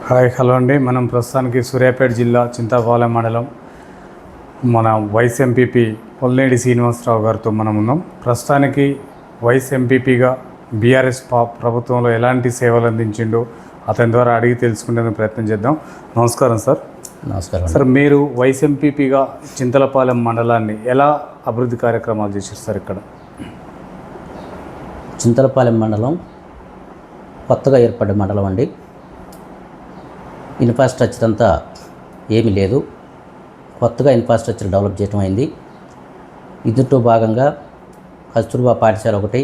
Hi hello అండి. మనం ప్రస్తుతానికి సూర్యాపేట జిల్లా చింతపాలెం మండలం మన వైస్ ఎంపీపీ పొల్లేటి శ్రీనివాసరావు గారితో మనం ఉన్నాం. ప్రస్తుతానికి వైస్ ఎంపీపీగా బీఆర్ఎస్ ప్రభుత్వంలో ఎలాంటి సేవలు అందించిండో అతని ద్వారా అడిగి తెలుసుకునే ప్రయత్నం చేద్దాం. నమస్కారం సార్. నమస్కారం సార్, మీరు వైస్ ఎంపీపీగా చింతలపాలెం మండలాన్ని ఎలా అభివృద్ధి కార్యక్రమాలు చేశారు సార్? ఇక్కడ చింతలపాలెం మండలం కొత్తగా ఏర్పడ్డ మండలం అండి. ఇన్ఫ్రాస్ట్రక్చర్ అంతా ఏమీ లేదు. కొత్తగా ఇన్ఫ్రాస్ట్రక్చర్ డెవలప్ చేయడం అయింది. ఇందులో భాగంగా కస్తూర్బా పాఠశాల ఒకటి,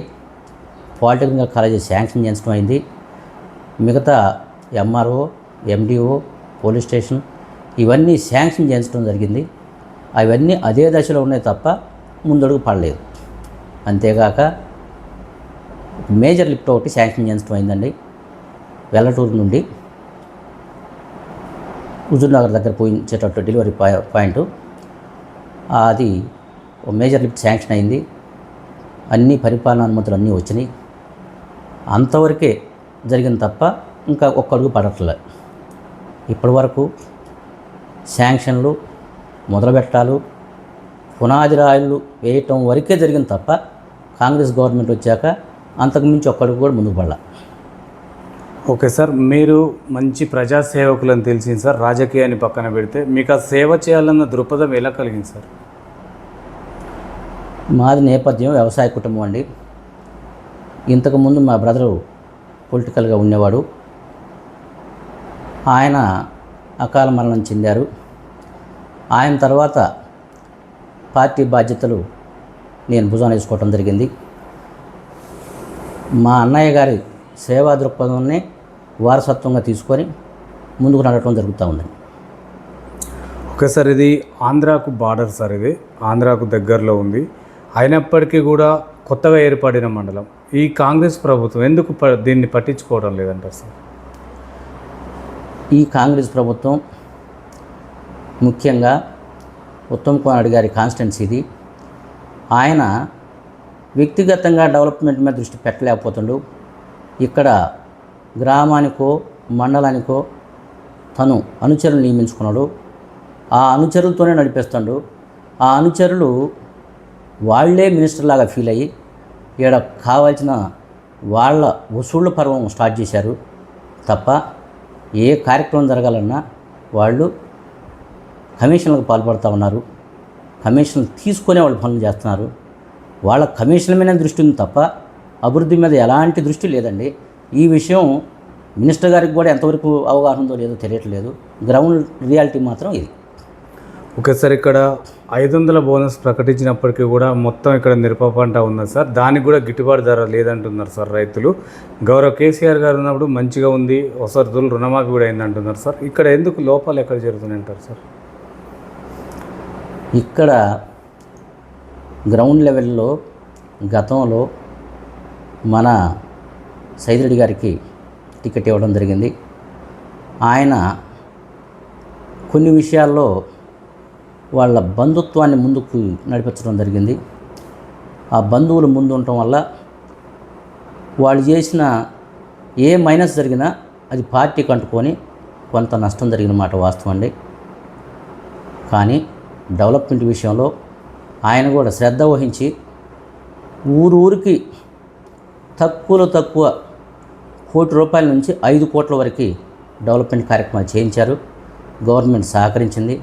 పాలిటెక్నికల్ కాలేజీ శాంక్షన్ చేయించడం అయింది. మిగతా ఎంఆర్ఓ, ఎండిఓ, పోలీస్ స్టేషన్ ఇవన్నీ శాంక్షన్ చేయించడం జరిగింది. అవన్నీ అదే దశలో ఉన్నాయి తప్ప ముందడుగు పడలేదు. అంతేగాక మేజర్ లిఫ్ట్ ఒకటి శాంక్షన్ చేయించడం అయిందండి. వెల్లటూరు నుండి హుజూర్నగర్ దగ్గర పోయించేటట్టు డెలివరీ పాయింట్ అది మేజర్ లిఫ్ట్ శాంక్షన్ అయింది. అన్ని పరిపాలనా అనుమతులు అన్నీ వచ్చినాయి. అంతవరకే జరిగింది తప్ప ఇంకా ఒక్క అడుగు పడట్లే. ఇప్పటి వరకు శాంక్షన్లు మొదలుపెట్టాలు పునాది రాయిలు వేయటం వరకే జరిగింది తప్ప కాంగ్రెస్ గవర్నమెంట్ వచ్చాక అంతకుమించి ఒక్క అడుగు కూడా ముందుకు పడాల. ఓకే సార్, మీరు మంచి ప్రజాసేవకులని తెలిసింది సార్. రాజకీయాన్ని పక్కన పెడితే మీకు ఆ సేవ చేయాలన్న దృక్పథం ఎలా కలిగింది సార్? మాది నేపథ్యం వ్యవసాయ కుటుంబం అండి. ఇంతకుముందు మా బ్రదరు పొలిటికల్గా ఉండేవాడు. ఆయన అకాల మరణం చెందారు. ఆయన తర్వాత పార్టీ బాధ్యతలు నేను భుజాన వేసుకోవటం జరిగింది. మా అన్నయ్య గారి సేవా దృక్పథాన్ని వారసత్వంగా తీసుకొని ముందుకు నడవడం జరుగుతూ ఉంది. ఓకే సార్, ఇది ఆంధ్రాకు బార్డర్ సార్. ఇది ఆంధ్రాకు దగ్గరలో ఉంది. అయినప్పటికీ కూడా కొత్తగా ఏర్పడిన మండలం. ఈ కాంగ్రెస్ ప్రభుత్వం ఎందుకు దీన్ని పట్టించుకోవడం లేదంటారు సార్? ఈ కాంగ్రెస్ ప్రభుత్వం ముఖ్యంగా ఉత్తమ్ కుమార్ రెడ్డి గారి కాన్స్టిట్యున్సీ ఇది. ఆయన వ్యక్తిగతంగా డెవలప్మెంట్ మీద దృష్టి పెట్టలేకపోతుండు. ఇక్కడ గ్రామానికో మండలానికో తను అనుచరులు నియమించుకున్నాడు. ఆ అనుచరులతోనే నడిపిస్తాడు. ఆ అనుచరులు వాళ్లే మినిస్టర్లాగా ఫీల్ అయ్యి ఇక్కడ కావాల్సిన వాళ్ళ వసూళ్ల పర్వం స్టార్ట్ చేశారు తప్ప ఏ కార్యక్రమం జరగాలన్నా వాళ్ళు కమిషన్లకు పాల్పడుతూ ఉన్నారు. కమిషన్లు తీసుకునే వాళ్ళు పనులు చేస్తున్నారు. వాళ్ళ కమిషన్ల మీద దృష్టి ఉంది తప్ప అభివృద్ధి మీద ఎలాంటి దృష్టి లేదండి. ఈ విషయం మినిస్టర్ గారికి కూడా ఎంతవరకు అవగాహన ఉందో లేదో తెలియట్లేదు. గ్రౌండ్ రియాలిటీ మాత్రం ఇది. ఓకే సార్, ఇక్కడ 500 బోనస్ ప్రకటించినప్పటికీ కూడా మొత్తం ఇక్కడ మిరప పంట ఉన్నది సార్. దానికి కూడా గిట్టుబాటు ధర లేదంటున్నారు సార్ రైతులు. గౌరవ కేసీఆర్ గారు ఉన్నప్పుడు మంచిగా ఉంది, వసతులు రుణమాఫీ కూడా అయిందంటున్నారు సార్. ఇక్కడ ఎందుకు లోపాలు ఎక్కడ జరుగుతున్నాయి అంటారు సార్? ఇక్కడ గ్రౌండ్ లెవెల్లో గతంలో మన సైదిరెడ్డి గారికి టికెట్ ఇవ్వడం జరిగింది. ఆయన కొన్ని విషయాల్లో వాళ్ళ బంధుత్వాన్ని ముందుకు నడిపించడం జరిగింది. ఆ బంధువులు ముందు ఉండటం వల్ల వాళ్ళు చేసిన ఏ మైనస్ జరిగినా అది పార్టీకి అంటుకొని కొంత నష్టం జరిగిన మాట వాస్తవం అండి. కానీ డెవలప్మెంట్ విషయంలో ఆయన కూడా శ్రద్ధ వహించి ఊరికి తక్కువలో తక్కువ ₹1 నుంచి 5 కోట్ల వరకు డెవలప్మెంట్ కార్యక్రమాలు చేయించారు. గవర్నమెంట్ సహకరించింది.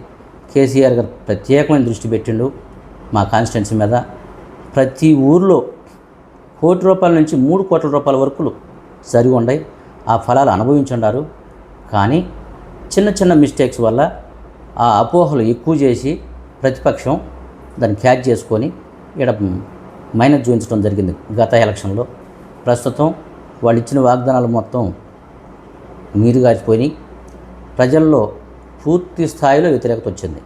కేసీఆర్ గారు ప్రత్యేకమైన దృష్టి పెట్టిండు మా కాన్స్టిట్యున్సీ మీద. ప్రతి ఊరిలో ₹1 నుంచి ₹3 కోట్ల వరకు జరిగి ఉన్నాయి. ఆ ఫలాలు అనుభవించున్నారు. కానీ చిన్న చిన్న మిస్టేక్స్ వల్ల ఆ అపోహలు ఎక్కువ చేసి ప్రతిపక్షం దాన్ని క్యాచ్ చేసుకొని ఇక్కడ మైనస్ చూపించడం జరిగింది గత ఎలక్షన్లో. ప్రస్తుతం వాళ్ళు ఇచ్చిన వాగ్దానాలు మొత్తం నీరుగారిపోయినాయి. ప్రజల్లో పూర్తి స్థాయిలో వ్యతిరేకత వచ్చింది.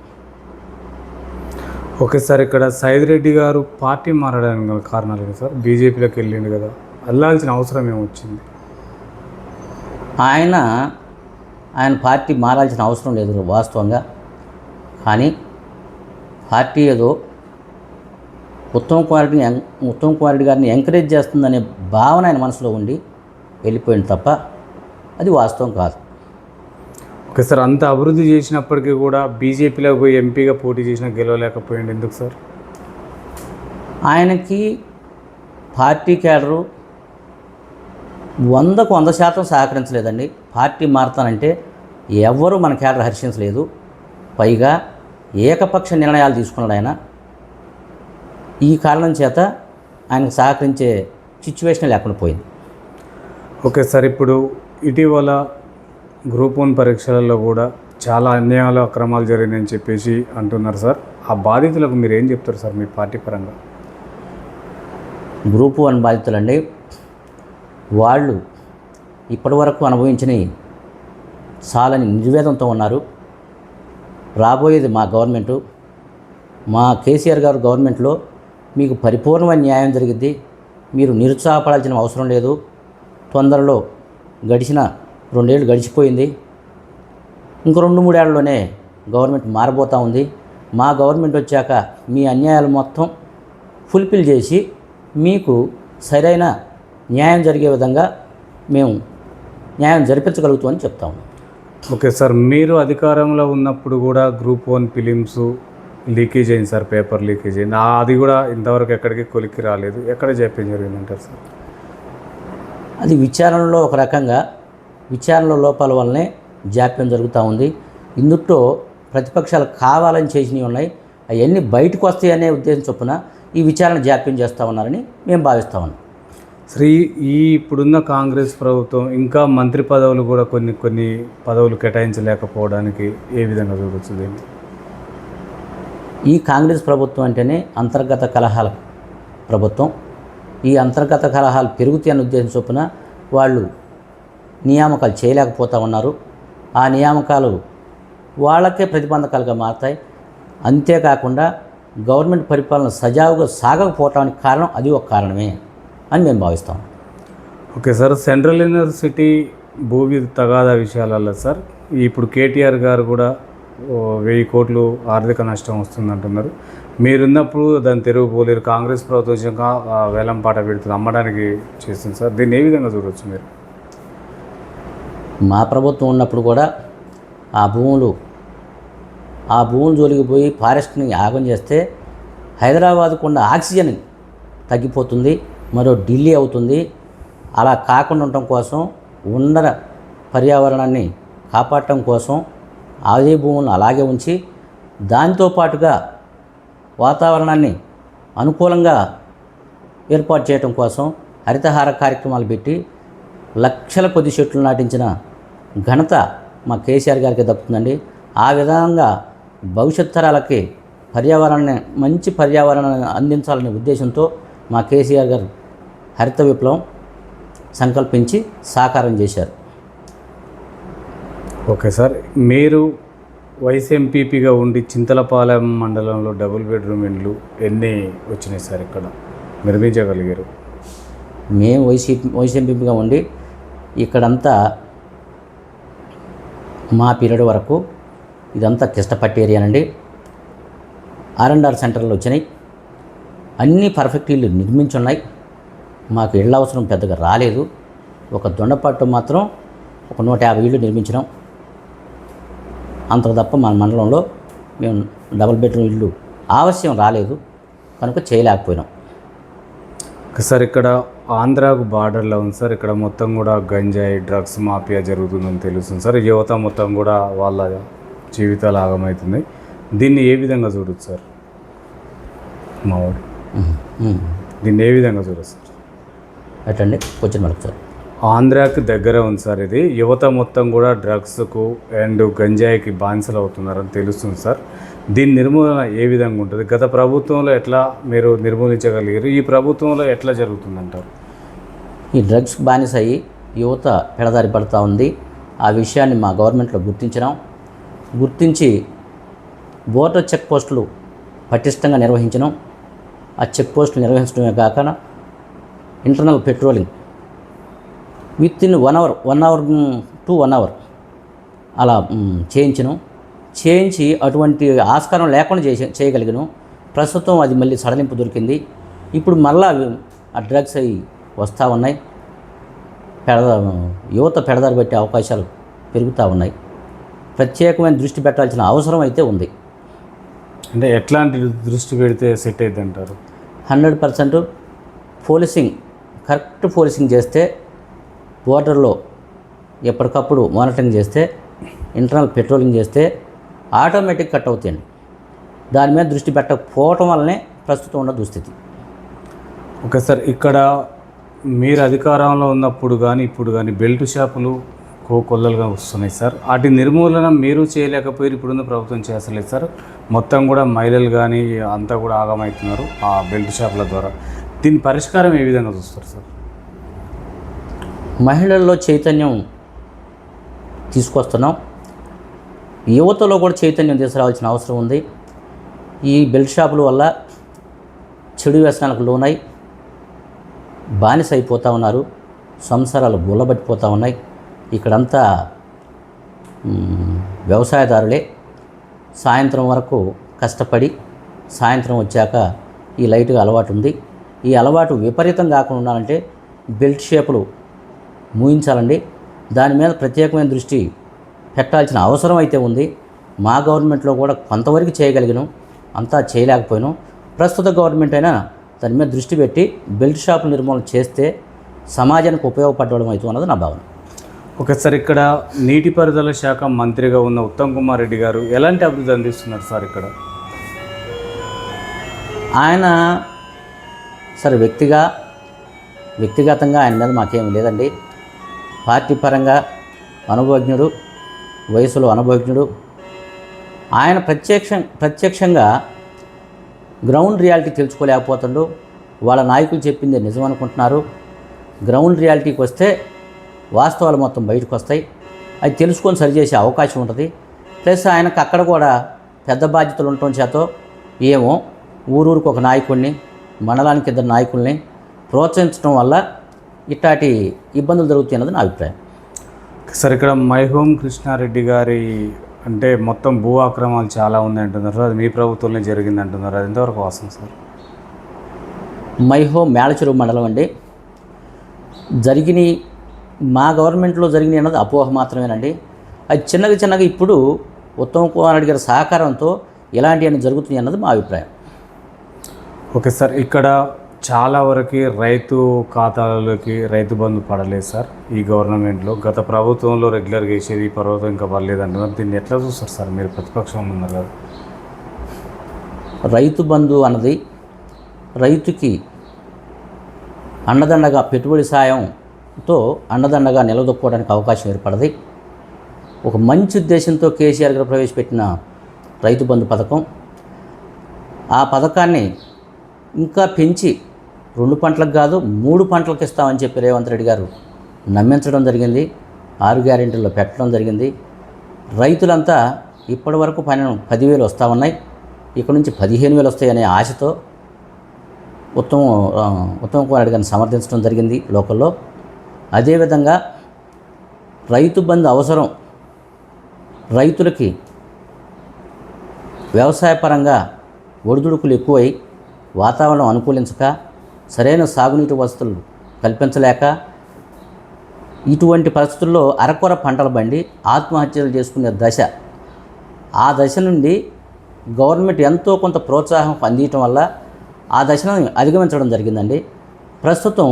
ఓకే సార్, ఇక్కడ సైదిరెడ్డి గారు పార్టీ మారడానికి గల కారణాలు ఏంటి సార్? బీజేపీలోకి వెళ్ళిండు కదా, వెళ్ళాల్సిన అవసరం ఏమొచ్చింది? ఆయన పార్టీ మారాల్సిన అవసరం లేదు వాస్తవంగా. కానీ పార్టీ ఏదో ఉత్తమ్ కుమార్ రెడ్డి గారిని ఎంకరేజ్ చేస్తుందనే భావన ఆయన మనసులో ఉండి వెళ్ళిపోయింది తప్ప అది వాస్తవం కాదు. ఓకే సార్, అంత అభివృద్ధి చేసినప్పటికీ కూడా బీజేపీలో పోయి ఎంపీగా పోటీ చేసినా గెలవలేకపోయింది ఎందుకు సార్? ఆయనకి పార్టీ క్యాడరు 100కు 100% సహకరించలేదండి. పార్టీ మారుతానంటే ఎవ్వరూ మన క్యాడర్ హర్షించలేదు. పైగా ఏకపక్ష నిర్ణయాలు తీసుకున్నాడు ఆయన. ఈ కారణం చేత ఆయనకు సహకరించే సిచ్యువేషన్ లేకుండా పోయింది. ఓకే సార్, ఇప్పుడు ఇటీవల గ్రూప్ 1 పరీక్షలలో కూడా చాలా అన్యాయాలు అక్రమాలు జరిగినాయని చెప్పేసి అంటున్నారు సార్. ఆ బాధితులకు మీరు ఏం చెప్తారు సార్ మీ పార్టీ పరంగా? గ్రూప్ 1 బాధితులండి, వాళ్ళు ఇప్పటివరకు అనుభవించినవి చాలని నిర్వేదంతో ఉన్నారు. రాబోయేది మా గవర్నమెంటు, మా కేసీఆర్ గారు గవర్నమెంట్లో మీకు పరిపూర్ణమైన న్యాయం జరిగిద్ది. మీరు నిరుత్సాహపడాల్సిన అవసరం లేదు. తొందరలో గడిచిన 2 ఏళ్ళు గడిచిపోయింది. ఇంకో 2-3 ఏళ్లలోనే గవర్నమెంట్ మారబోతూ ఉంది. మా గవర్నమెంట్ వచ్చాక మీ అన్యాయాలు మొత్తం ఫుల్ఫిల్ చేసి మీకు సరైన న్యాయం జరిగే విధంగా మేము న్యాయం జరిపించగలుగుతామని చెప్తాము. ఓకే సార్, మీరు అధికారంలో ఉన్నప్పుడు కూడా గ్రూప్ 1 ఫిలిమ్స్ లీకేజ్ అయింది సార్, పేపర్ లీకేజ్ అయింది. అది కూడా ఇంతవరకు ఎక్కడికి కొలిక్కి రాలేదు. ఎక్కడ జాప్యం జరిగిందంటారు సార్? అది విచారణలో ఒక రకంగా విచారణలో లోపాల వల్లనే జాప్యం జరుగుతూ ఉంది. ఇందులో ప్రతిపక్షాలు కావాలని చేసినవి ఉన్నాయి. అవన్నీ బయటకు వస్తాయనే ఉద్దేశం చొప్పున ఈ విచారణ జాప్యం చేస్తూ ఉన్నారని మేము భావిస్తూ ఉన్నాం. ఈ ఇప్పుడున్న కాంగ్రెస్ ప్రభుత్వం ఇంకా మంత్రి పదవులు కూడా కొన్ని పదవులు కేటాయించలేకపోవడానికి ఏ విధంగా చూడవచ్చు దీన్ని? ఈ కాంగ్రెస్ ప్రభుత్వం అంటేనే అంతర్గత కలహాల ప్రభుత్వం. ఈ అంతర్గత కలహాలు పెరుగుతాయన్న ఉద్దేశం చొప్పున వాళ్ళు నియామకాలు చేయలేకపోతూ ఉన్నారు. ఆ నియామకాలు వాళ్ళకే ప్రతిబంధకాలుగా మారుతాయి. అంతేకాకుండా గవర్నమెంట్ పరిపాలన సజావుగా సాగకపోవటానికి కారణం అది ఒక కారణమే అని మేము భావిస్తాం. ఓకే సార్, సెంట్రల్ యూనివర్సిటీ భూమి తగాదా విషయాలలో సార్ ఇప్పుడు కేటీఆర్ గారు కూడా 1000 కోట్లు ఆర్థిక నష్టం వస్తుందంటున్నారు. మీరున్నప్పుడు దాన్ని తిరుగుపోలేరు, కాంగ్రెస్ ప్రభుత్వం వచ్చాక వేలం పాట పెడుతుంది, అమ్మడానికి చేస్తుంది సార్. దీన్ని ఏ విధంగా చూడవచ్చు మీరు? మా ప్రభుత్వం ఉన్నప్పుడు కూడా ఆ భూములు జోలికి పోయి ఫారెస్ట్ని యాగం చేస్తే హైదరాబాద్కు ఉన్న ఆక్సిజన్ తగ్గిపోతుంది, మరో ఢిల్లీ అవుతుంది. అలా కాకుండా ఉండటం కోసం ఉన్న పర్యావరణాన్ని కాపాడటం కోసం అదే భూములను అలాగే ఉంచి దాంతో పాటుగా వాతావరణాన్ని అనుకూలంగా ఏర్పాటు చేయడం కోసం హరితహార కార్యక్రమాలు పెట్టి లక్షల కొద్ది చెట్లు నాటించిన ఘనత మా కేసీఆర్ గారికి దక్కుతుందండి. ఆ విధంగా భవిష్యత్ తరాలకి మంచి పర్యావరణాన్ని అందించాలనే ఉద్దేశంతో మా కేసీఆర్ గారు హరిత విప్లవం సంకల్పించి సాకారం చేశారు. ఓకే సార్, మీరు వైస్ ఎంపీపీగా ఉండి చింతలపాలెం మండలంలో డబుల్ బెడ్రూమ్ ఇండ్లు ఎన్ని వచ్చినాయి సార్ ఇక్కడ నిర్మించగలిగారు? మేము వైస్ ఎంపీగా ఉండి ఇక్కడంతా మా పీరియడ్ వరకు ఇదంతా కిష్టపట్టి ఏరియానండి. R&R సెంటర్లు వచ్చినాయి. అన్నీ పర్ఫెక్ట్ ఇల్లు నిర్మించున్నాయి. మాకు ఇళ్ళ అవసరం పెద్దగా రాలేదు. ఒక దొండపట్టు మాత్రం ఒక 150 ఇళ్ళు నిర్మించినాం. అంతకు తప్ప మన మండలంలో మేము డబుల్ బెడ్రూమ్ ఇల్లు ఆవశ్యం రాలేదు కనుక చేయలేకపోయినాం. సార్, ఇక్కడ ఆంధ్రాకు బార్డర్లో ఉంది సార్. ఇక్కడ మొత్తం కూడా గంజాయి డ్రగ్స్ మాఫియా జరుగుతుందని తెలుస్తుంది సార్. యువత మొత్తం కూడా వాళ్ళ జీవితాలు ఆగమవుతుంది. దీన్ని ఏ విధంగా చూడొచ్చు సార్? మావాడు దీన్ని ఏ విధంగా చూడొచ్చు సార్? ఎట్లండి క్వశ్చన్ మార్క్ సార్. ఆంధ్రాకి దగ్గర ఉంది సార్. ఇది యువత మొత్తం కూడా డ్రగ్స్కు అండ్ గంజాయికి బానిసలు అవుతున్నారని తెలుస్తుంది సార్. దీని నిర్మూలన ఏ విధంగా ఉంటుంది? గత ప్రభుత్వంలో ఎట్లా మీరు నిర్మూలించగలిగారు? ఈ ప్రభుత్వంలో ఎట్లా జరుగుతుందంటారు? ఈ డ్రగ్స్ బానిస అయ్యి యువత పెడదారి పడుతూ ఉంది. ఆ విషయాన్ని మా గవర్నమెంట్లో గుర్తించి బోర్డర్ చెక్ పోస్టులు పటిష్టంగా నిర్వహించినాం. ఆ చెక్ పోస్టులు నిర్వహించడమే కాక internal patrolling with in 1 hour to 1 hour అలా చేయించి అటువంటి ఆస్కారం లేకుండా చేయగలిగాను. ప్రస్తుతం అది మళ్ళీ సడలింపు దొరికింది. ఇప్పుడు మళ్ళా ఆ డ్రగ్స్ అవి వస్తూ ఉన్నాయి. యువత పెడదారి పెట్టే అవకాశాలు పెరుగుతూ ఉన్నాయి. ప్రత్యేకమైన దృష్టి పెట్టాల్సిన అవసరం అయితే ఉంది. అంటే ఎట్లాంటి దృష్టి పెడితే సెట్ అవుతుంది అంటారు? 100% పోలీసింగ్, కరెక్ట్ పోలీసింగ్ చేస్తే, బోర్డర్లో ఎప్పటికప్పుడు మానిటరింగ్ చేస్తే, ఇంటర్నల్ పెట్రోలింగ్ చేస్తే ఆటోమేటిక్ కట్ అవుతాయండి. దాని మీద దృష్టి పెట్టకపోవటం వల్లనే ప్రస్తుతం ఉన్న దుస్థితి. ఓకే సార్, ఇక్కడ మీరు అధికారంలో ఉన్నప్పుడు కానీ ఇప్పుడు కానీ బెల్ట్ షాపులు కొల్లలుగా వస్తున్నాయి సార్. వాటి నిర్మూలన మీరు చేయలేకపోయారు, ఇప్పుడున్న ప్రభుత్వం చేస్తలేదు సార్. మొత్తం కూడా మహిళలు కానీ అంతా కూడా ఆగమవుతున్నారు ఆ బెల్ట్ షాపుల ద్వారా. దీని పరిష్కారం ఏ విధంగా చూస్తారు సార్? మహిళల్లో చైతన్యం తీసుకొస్తున్నాం, యువతలో కూడా చైతన్యం తీసుకురావాల్సిన అవసరం ఉంది. ఈ బెల్ట్ షాపుల వల్ల చెడు వ్యసనాలకు లోనై బానిస అయిపోతూ ఉన్నారు, సంసారాలు గుల్లబట్టిపోతూ ఉన్నాయి. ఇక్కడంతా వ్యవసాయదారులే సాయంత్రం వరకు కష్టపడి సాయంత్రం వచ్చాక ఈ లైట్గా అలవాటు ఉంది. ఈ అలవాటు విపరీతం కాకుండా ఉండాలంటే బెల్ట్ షేపులు మూయించాలండి. దాని మీద ప్రత్యేకమైన దృష్టి పెట్టాల్సిన అవసరం అయితే ఉంది. మా గవర్నమెంట్లో కూడా కొంతవరకు చేయగలిగినాం, అంతా చేయలేకపోయినాం. ప్రస్తుత గవర్నమెంట్ అయినా దాని మీద దృష్టి పెట్టి బెల్ట్ షాపుల నిర్మూలన చేస్తే సమాజానికి ఉపయోగపడడం అవుతుంది అన్నది నా భావన. ఓకే సార్, ఇక్కడ నీటిపారుదల శాఖ మంత్రిగా ఉన్న ఉత్తమ్ కుమార్ రెడ్డి గారు ఎలాంటి అభివృద్ధి అందిస్తున్నారు సార్? ఇక్కడ ఆయన సరే వ్యక్తిగతంగా ఆయన మీద మాకేం లేదండి. పార్టీ పరంగా అనుభవజ్ఞుడు, వయసులో అనుభవజ్ఞుడు. ఆయన ప్రత్యక్షంగా గ్రౌండ్ రియాలిటీ తెలుసుకోలేకపోతుండు. వాళ్ళ నాయకులు చెప్పింది నిజం అనుకుంటున్నారు. గ్రౌండ్ రియాలిటీకి వస్తే వాస్తవాలు మొత్తం బయటకు వస్తాయి. అది తెలుసుకొని సరిచేసే అవకాశం ఉంటుంది. ప్లస్ ఆయనకు అక్కడ కూడా పెద్ద బాధ్యతలు ఉండటం చేత ఏమో ఊరూరికి ఒక నాయకుడిని, మండలానికి 2 నాయకుల్ని ప్రోత్సహించడం వల్ల ఇట్లాంటి ఇబ్బందులు జరుగుతాయి అన్నది నా అభిప్రాయం. సార్, ఇక్కడ మైహోం కృష్ణారెడ్డి గారి అంటే మొత్తం భూ ఆక్రమణలు చాలా ఉన్నాయి అంటున్నారు. అది మీ ప్రభుత్వంలో జరిగింది అంటున్నారు. అది ఎంతవరకు వాస్తవం సార్? మైహోం మేళచెరువు మండలం అండి. జరిగినాయి మా గవర్నమెంట్లో జరిగినాయి అన్నది అపోహ మాత్రమేనండి. అది చిన్నగా ఇప్పుడు ఉత్తమ్ కుమార్ రెడ్డి గారి సహకారంతో ఇలాంటివన్నీ జరుగుతున్నాయి అన్నది మా అభిప్రాయం. ఓకే సార్, ఇక్కడ చాలా వరకు రైతు ఖాతాలలోకి రైతు బంధు పడలేదు సార్ ఈ గవర్నమెంట్లో. గత ప్రభుత్వంలో రెగ్యులర్గా వేసేది, ఈ ప్రభుత్వం ఇంకా పడలేదు అంటున్నారు. దీన్ని ఎట్లా చూస్తారు సార్? మీరు ప్రతిపక్షంలో ఉన్నారు కదా. రైతు బంధు అన్నది రైతుకి అండదండగా, పెట్టుబడి సాయంతో అండదండగా నిలదొక్కుకోవడానికి అవకాశం ఏర్పడది. ఒక మంచి ఉద్దేశంతో కేసీఆర్ గారు ప్రవేశపెట్టిన రైతు బంధు పథకం. ఆ పథకాన్ని ఇంకా పెంచి 2 పంటలకు కాదు 3 పంటలకు ఇస్తామని చెప్పి రేవంత్ రెడ్డి గారు నమ్మించడం జరిగింది. 6 గ్యారెంటీల్లో పెట్టడం జరిగింది. రైతులంతా ఇప్పటి వరకు 10,000 వస్తూ ఉన్నాయి. ఇక్కడ నుంచి 15,000 వస్తాయనే ఆశతో ఉత్తమ్ కుమార్ రెడ్డి గారిని సమర్థించడం జరిగింది లోకల్లో. అదేవిధంగా రైతు బంధు అవసరం, రైతులకి వ్యవసాయపరంగా ఒడిదుడుకులు ఎక్కువై వాతావరణం అనుకూలించక, సరైన సాగునీటి వసతులు కల్పించలేక, ఇటువంటి పరిస్థితుల్లో అరకొర పంటలు బండి ఆత్మహత్యలు చేసుకునే దశ. ఆ దశ నుండి గవర్నమెంట్ ఎంతో కొంత ప్రోత్సాహం అందించడం వల్ల ఆ దశను అధిగమించడం జరిగిందండి. ప్రస్తుతం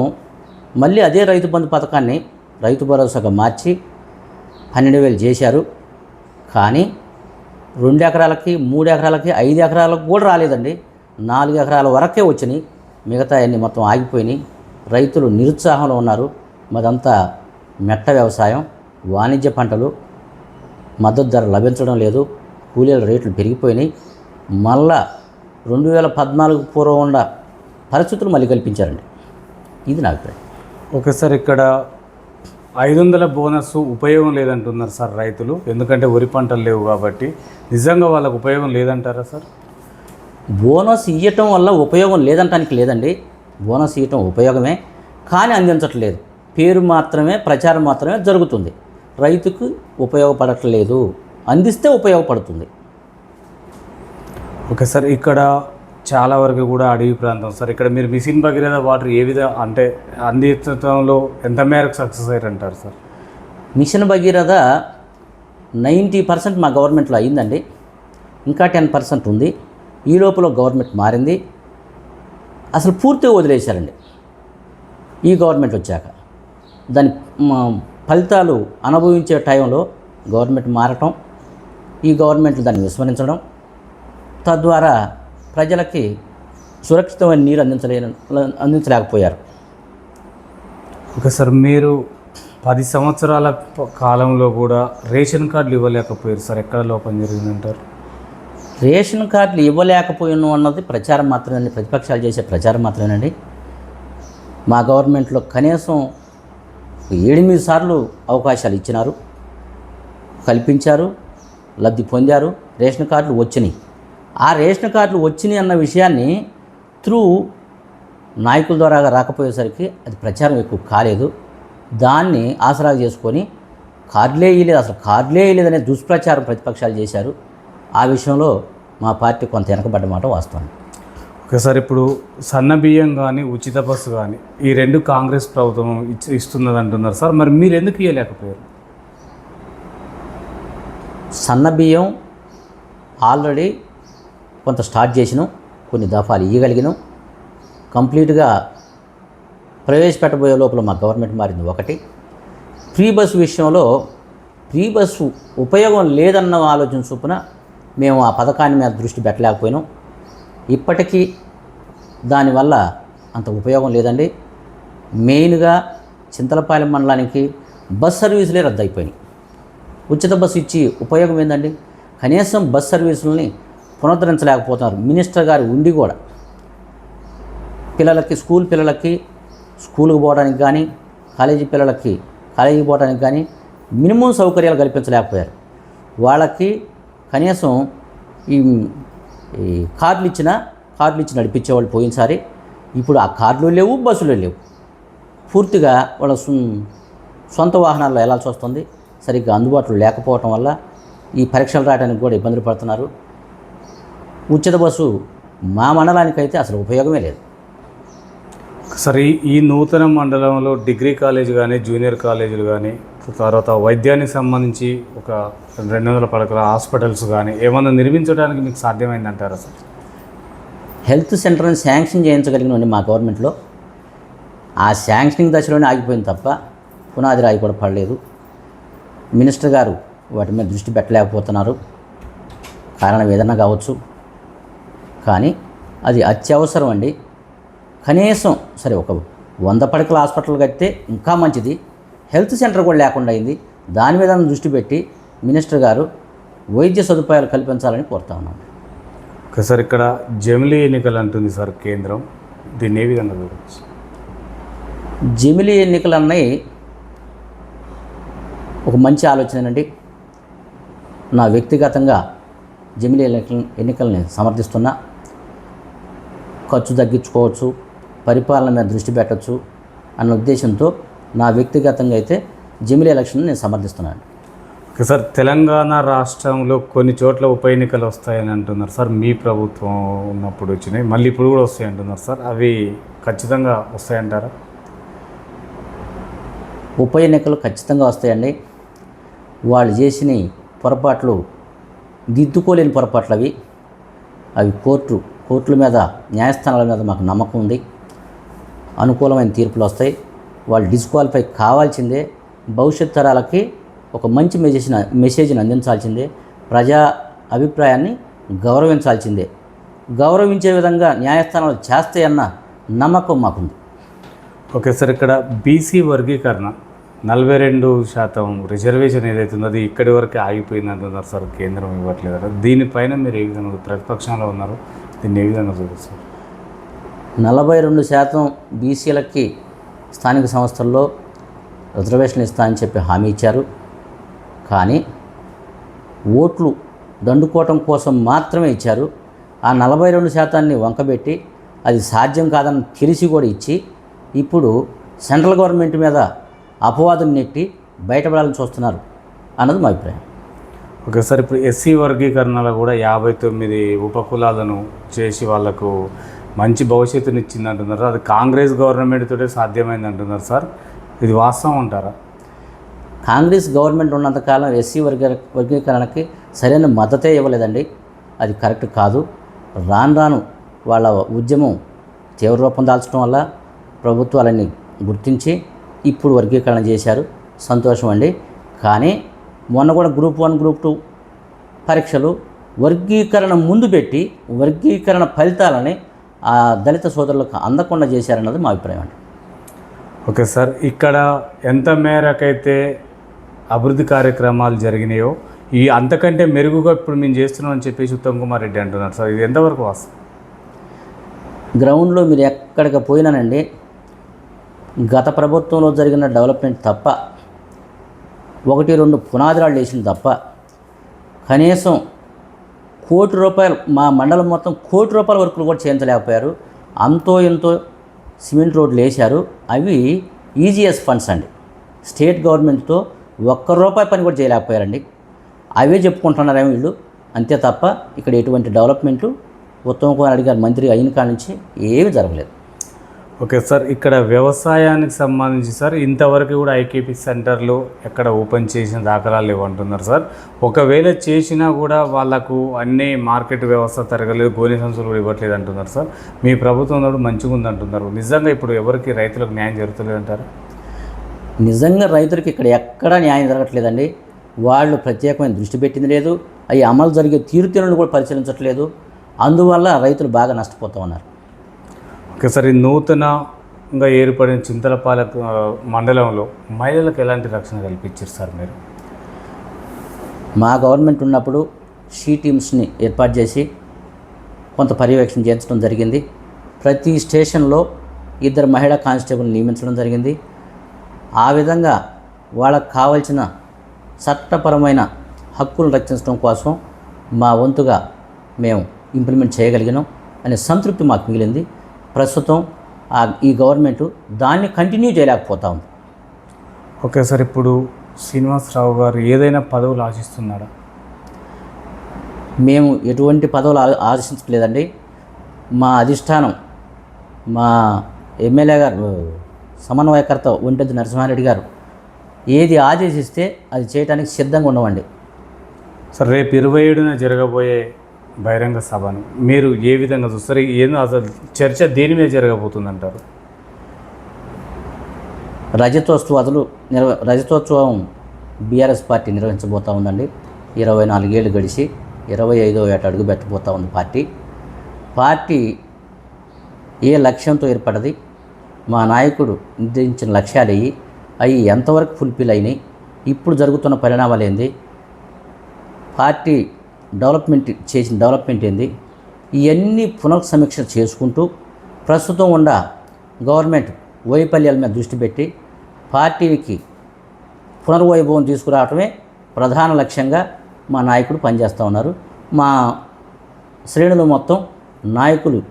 మళ్ళీ అదే రైతు బంధు పథకాన్ని రైతు భరోసాగా మార్చి 12,000 చేశారు. కానీ 2 ఎకరాలకి, 3 ఎకరాలకి, 5 ఎకరాలకు కూడా రాలేదండి. 4 ఎకరాల వరకే వచ్చినాయి. మిగతా అన్ని మొత్తం ఆగిపోయినాయి. రైతులు నిరుత్సాహంలో ఉన్నారు. మాదంతా మెట్ట వ్యవసాయం, వాణిజ్య పంటలు, మద్దతు ధర లభించడం లేదు. కూలీల రేట్లు పెరిగిపోయినాయి. మళ్ళా 2014 పూర్వం ఉన్న పరిస్థితులు మళ్ళీ కల్పించారండి. ఇది నా అభిప్రాయం. ఓకే సార్, ఇక్కడ 500 బోనస్ ఉపయోగం లేదంటున్నారు సార్ రైతులు. ఎందుకంటే వరి పంటలు లేవు కాబట్టి. నిజంగా వాళ్ళకు ఉపయోగం లేదంటారా సార్? బోనస్ ఇవ్వటం వల్ల ఉపయోగం లేదంటానికి లేదండి. బోనస్ ఇవ్వటం ఉపయోగమే, కానీ అందించట్లేదు. పేరు మాత్రమే, ప్రచారం మాత్రమే జరుగుతుంది. రైతుకు ఉపయోగపడట్లేదు. అందిస్తే ఉపయోగపడుతుంది. ఓకే సార్, ఇక్కడ చాలా వరకు కూడా అడవి ప్రాంతం సార్. ఇక్కడ మీరు మిషన్ భగీరథ వాటర్ ఏ విధంగా అంటే అందించడంలో ఎంత మేరకు సక్సెస్ అయ్యారంటారు సార్? మిషన్ భగీరథ 90% మా గవర్నమెంట్లో అయ్యిందండి. ఇంకా 10% ఉంది. ఈ లోపల గవర్నమెంట్ మారింది, అసలు పూర్తిగా వదిలేశారండి. ఈ గవర్నమెంట్ వచ్చాక దాని ఫలితాలు అనుభవించే టైంలో గవర్నమెంట్ మారటం, ఈ గవర్నమెంట్ దాన్ని విస్మరించడం, తద్వారా ప్రజలకి సురక్షితమైన నీరు అందించలేకపోయారు. ఓకే సార్, మీరు 10 సంవత్సరాల కాలంలో కూడా రేషన్ కార్డులు ఇవ్వలేకపోయారు సార్. ఎక్కడ లోపం జరిగిందంటారు? రేషన్ కార్డులు ఇవ్వలేకపోయాను అన్నది ప్రచారం మాత్రమే, ప్రతిపక్షాలు చేసే ప్రచారం మాత్రమేనండి. మా గవర్నమెంట్లో కనీసం 7-8 సార్లు అవకాశాలు ఇచ్చినారు, కల్పించారు, లబ్ధి పొందారు, రేషన్ కార్డులు వచ్చినాయి. ఆ రేషన్ కార్డులు వచ్చినాయి అన్న విషయాన్ని నాయకుల ద్వారా రాకపోయేసరికి అది ప్రచారం ఎక్కువ కాలేదు. దాన్ని ఆసరా చేసుకొని కార్డులే ఇవ్వలేదు, అసలు కార్డులే ఇవ్వలేదనే దుష్ప్రచారం ప్రతిపక్షాలు చేశారు. ఆ విషయంలో మా పార్టీ కొంత వెనకబడ్డ మాట వాస్తవం. ఓకే సార్, ఇప్పుడు సన్న బియ్యం కానీ ఉచిత బస్సు కానీ ఈ 2 కాంగ్రెస్ ప్రభుత్వం ఇస్తున్నది అంటున్నారు సార్. మరి మీరు ఎందుకు ఇవ్వలేకపోయారు? సన్న బియ్యం ఆల్రెడీ కొంత స్టార్ట్ చేసినాం, కొన్ని దఫాలు ఇవ్వగలిగినాం. కంప్లీట్గా ప్రవేశపెట్టబోయే లోపల మా గవర్నమెంట్ మారింది. ఒకటి, ఫ్రీ బస్సు విషయంలో ఫ్రీ బస్సు ఉపయోగం లేదన్న ఆలోచన చొప్పున మేము ఆ పథకాన్ని మీద దృష్టి పెట్టలేకపోయినాం. ఇప్పటికీ దానివల్ల అంత ఉపయోగం లేదండి. మెయిన్గా చింతలపాలెం మండలానికి బస్ సర్వీసులే రద్దు అయిపోయినాయి. ఉచిత బస్సు ఇచ్చి ఉపయోగం ఏందండి? కనీసం బస్ సర్వీసులని పునరుద్ధరించలేకపోతున్నారు. మినిస్టర్ గారు ఉండి కూడా పిల్లలకి, స్కూల్ పిల్లలకి స్కూల్కి పోవడానికి కానీ, కాలేజీ పిల్లలకి కాలేజీకి పోవడానికి కానీ మినిమం సౌకర్యాలు కల్పించలేకపోయారు. వాళ్ళకి కనీసం ఈ కార్డులు ఇచ్చి నడిపించేవాళ్ళు పోయినసారి. ఇప్పుడు ఆ కార్డులు లేవు, బస్సులు లేవు. పూర్తిగా వాళ్ళ సొంత వాహనాల్లో వెళ్ళాల్సి వస్తుంది. సరిగ్గా అందుబాటులో లేకపోవటం వల్ల ఈ పరీక్షలు రాయడానికి కూడా ఇబ్బందులు పడుతున్నారు. ఉచిత బస్సు మా మండలానికైతే అసలు ఉపయోగమే లేదు. సరే, ఈ నూతన మండలంలో డిగ్రీ కాలేజ్ కానీ, జూనియర్ కాలేజీలు కానీ, తర్వాత వైద్యానికి సంబంధించి ఒక 200 పడకల హాస్పిటల్స్ కానీ ఏమన్నా నిర్మించడానికి మీకు సాధ్యమైందంటారా సార్? హెల్త్ సెంటర్ని శాంక్షన్ చేయించగలిగినండి మా గవర్నమెంట్లో. ఆ శాంక్షనింగ్ దశలోనే ఆగిపోయింది తప్ప పునాది రాయి కూడా పడలేదు. మినిస్టర్ గారు వాటి మీద దృష్టి పెట్టలేకపోతున్నారు. కారణం ఏదైనా కావచ్చు, కానీ అది అత్యవసరం అండి. కనీసం సరే ఒక 100 పడకల హాస్పిటల్ కడితే ఇంకా మంచిది. హెల్త్ సెంటర్ కూడా లేకుండా అయింది. దాని మీద దృష్టి పెట్టి మినిస్టర్ గారు వైద్య సదుపాయాలు కల్పించాలని కోరుతా ఉన్నాం. ఓకే సార్, ఇక్కడ జమిలీ ఎన్నికలు అంటుంది సార్ కేంద్రం, దీన్ని ఏ విధంగా చూడవచ్చు? జమిలీ ఎన్నికలు అన్నవి ఒక మంచి ఆలోచనేనండి. నా వ్యక్తిగతంగా జమిలీ ఎన్నికల్ని సమర్థిస్తున్నా. ఖర్చు తగ్గించుకోవచ్చు, పరిపాలన మీద దృష్టి పెట్టవచ్చు అన్న ఉద్దేశంతో నా వ్యక్తిగతంగా అయితే జమిలీ ఎలక్షన్ నేను సమర్థిస్తున్నాను. ఓకే సార్, తెలంగాణ రాష్ట్రంలో కొన్ని చోట్ల ఉప ఎన్నికలు వస్తాయని అంటున్నారు సార్. మీ ప్రభుత్వం ఉన్నప్పుడు వచ్చినాయి, మళ్ళీ ఇప్పుడు కూడా వస్తాయి అంటున్నారు సార్. అవి ఖచ్చితంగా వస్తాయంటారా? ఉప ఎన్నికలు ఖచ్చితంగా వస్తాయండి. వాళ్ళు చేసిన పొరపాట్లు దిద్దుకోలేని పొరపాట్లు అవి కోర్టుల మీద, న్యాయస్థానాల మీద మాకు నమ్మకం ఉంది. అనుకూలమైన తీర్పులు వస్తాయి. వాళ్ళు డిస్క్వాలిఫై కావాల్సిందే. భవిష్యత్ తరాలకి ఒక మంచి మెసేజ్ని అందించాల్సిందే. ప్రజా అభిప్రాయాన్ని గౌరవించాల్సిందే. గౌరవించే విధంగా న్యాయస్థానాలు చేస్తాయన్న నమ్మకం మాకుంది. ఓకే సార్, ఇక్కడ బీసీ వర్గీకరణ 42% రిజర్వేషన్ ఏదైతే ఉందో అది ఇక్కడి వరకు ఆగిపోయింది అంటున్నారు సార్. కేంద్రం ఇవ్వట్లేదు. దీనిపైన మీరు ఏ విధంగా, ప్రతిపక్షంలో ఉన్నారు, దీన్ని ఏ విధంగా చూస్తారు? 42% బీసీలకి స్థానిక సంస్థల్లో రిజర్వేషన్లు ఇస్తా అని చెప్పి హామీ ఇచ్చారు. కానీ ఓట్లు దండుకోవటం కోసం మాత్రమే ఇచ్చారు. ఆ 42%ని వంకబెట్టి అది సాధ్యం కాదని తెలిసి కూడా ఇచ్చి ఇప్పుడు సెంట్రల్ గవర్నమెంట్ మీద అపవాదం నెట్టి బయటపడాలని చూస్తున్నారు అన్నది మా అభిప్రాయం. ఓకే సార్, ఇప్పుడు ఎస్సీ వర్గీకరణలో కూడా 59 ఉపకులాలను చేసి వాళ్లకు మంచి భవిష్యత్తుని ఇచ్చింది అంటున్నారు. అది కాంగ్రెస్ గవర్నమెంట్ తోటే సాధ్యమైంది అంటున్నారు సార్. ఇది వాస్తవం అంటారా? కాంగ్రెస్ గవర్నమెంట్ ఉన్నంతకాలం ఎస్సీ వర్గీకరణకి సరైన మద్దతే ఇవ్వలేదండి. అది కరెక్ట్ కాదు. రాను రాను వాళ్ళ ఉద్యమం తీవ్ర రూపం దాల్చడం వల్ల ప్రభుత్వాలన్నీ గుర్తించి ఇప్పుడు వర్గీకరణ చేశారు. సంతోషం అండి. కానీ మొన్న కూడా గ్రూప్ 1 గ్రూప్ 2 పరీక్షలు వర్గీకరణ ముందు పెట్టి వర్గీకరణ ఫలితాలని ఆ దళిత సోదరులకు అందకుండా చేశారన్నది మా అభిప్రాయం అండి. ఓకే సార్, ఇక్కడ ఎంత మేరకైతే అభివృద్ధి కార్యక్రమాలు జరిగినాయో ఈ అంతకంటే మెరుగుగా ఇప్పుడు మేము చేస్తున్నాం అని చెప్పేసి ఉత్తమ్ కుమార్ రెడ్డి అంటున్నారు సార్. ఇది ఎంతవరకు వాస్తవం? గ్రౌండ్లో మీరు ఎక్కడికి పోయినానండి, గత ప్రభుత్వంలో జరిగిన డెవలప్మెంట్ తప్ప 1-2 పునాదిరాళ్ళు వేసింది తప్ప కనీసం ₹1,00,00,000 మా మండలం మొత్తం ₹1,00,00,000 వరకు కూడా చేయించలేకపోయారు. అంతో ఎంతో సిమెంట్ రోడ్లు వేశారు. అవి ఈజీఎస్ ఫండ్స్ అండి. స్టేట్ గవర్నమెంట్తో ₹1 పని కూడా చేయలేకపోయారండి. అవే చెప్పుకుంటున్నారేమో వీళ్ళు, అంతే తప్ప ఇక్కడ ఎటువంటి డెవలప్మెంటు ఉత్తమ్ కుమార్ రెడ్డి గారు మంత్రి అయిన కాడ నుంచి ఏమీ జరగలేదు. ఓకే సార్, ఇక్కడ వ్యవసాయానికి సంబంధించి సార్ ఇంతవరకు కూడా ఐకేపీ సెంటర్లు ఎక్కడ ఓపెన్ చేసిన దాఖలాలు లేవంటున్నారు సార్. ఒకవేళ చేసినా కూడా వాళ్ళకు అన్ని మార్కెట్ వ్యవస్థ తరగలేదు, గోనె సంచులు కూడా ఇవ్వట్లేదు అంటున్నారు సార్. మీ ప్రభుత్వం కూడా మంచిగా ఉందంటున్నారు. నిజంగా ఇప్పుడు ఎవరికి రైతులకు న్యాయం జరుగుతలేదు అంటారు? నిజంగా రైతులకి ఇక్కడ ఎక్కడా న్యాయం జరగట్లేదండి. వాళ్ళు ప్రత్యేకమైన దృష్టి పెట్టింది లేదు. అవి అమలు జరిగే తీరుతెన్నులు కూడా పరిశీలించట్లేదు. అందువల్ల రైతులు బాగా నష్టపోతూ ఉన్నారు. ఓకే సార్, ఈ నూతనంగా ఏర్పడిన చింతలపాలెం మండలంలో మహిళలకు ఎలాంటి రక్షణ కల్పించారు సార్ మీరు? మా గవర్నమెంట్ ఉన్నప్పుడు షీ టీమ్స్ని ఏర్పాటు చేసి కొంత పర్యవేక్షణ చేయించడం జరిగింది. ప్రతి స్టేషన్లో 2 మహిళా కానిస్టేబుల్ నియమించడం జరిగింది. ఆ విధంగా వాళ్ళకు కావాల్సిన చట్టపరమైన హక్కులను రక్షించడం కోసం మా వంతుగా మేము ఇంప్లిమెంట్ చేయగలిగినాం అనే సంతృప్తి మాకు మిగిలింది. ప్రస్తుతం ఈ గవర్నమెంటు దాన్ని కంటిన్యూ చేయలేకపోతా ఉంది. ఓకే సార్, ఇప్పుడు శ్రీనివాసరావు గారు ఏదైనా పదవులు ఆశిస్తున్నారా? మేము ఎటువంటి పదవులు ఆశించలేదండి. మా అధిష్టానం, మా ఎమ్మెల్యే గారు, సమన్వయకర్త ఒంటెద్దు నరసింహారెడ్డి గారు ఏది ఆదేశిస్తే అది చేయడానికి సిద్ధంగా ఉండవండి. సార్, రేపు 27న జరగబోయే బహిరంగ సభను మీరు ఏ విధంగా చూస్తారు? ఏదో అసలు చర్చ దేని మీద జరగబోతుందంటారు? రజతోత్సవం బీఆర్ఎస్ పార్టీ నిర్వహించబోతూ ఉందండి. 24 ఏళ్ళు గడిచి 25వ ఏట అడుగు పెట్టబోతూ ఉంది పార్టీ ఏ లక్ష్యంతో ఏర్పడది, మా నాయకుడు నిర్దేశించిన లక్ష్యాలు అవి ఎంతవరకు ఫుల్ఫిల్ అయినాయి, ఇప్పుడు జరుగుతున్న పరిణామాలు ఏంది, పార్టీ చేసిన డెవలప్మెంట్ ఏంది, ఇవన్నీ పునఃసమీక్ష చేసుకుంటూ ప్రస్తుతం ఉన్న గవర్నమెంట్ వైఫల్యాల మీద దృష్టి పెట్టి పార్టీకి పునర్వైభవం తీసుకురావటమే ప్రధాన లక్ష్యంగా మా నాయకుడు పనిచేస్తూ ఉన్నారు. మా శ్రేణులు మొత్తం నాయకులు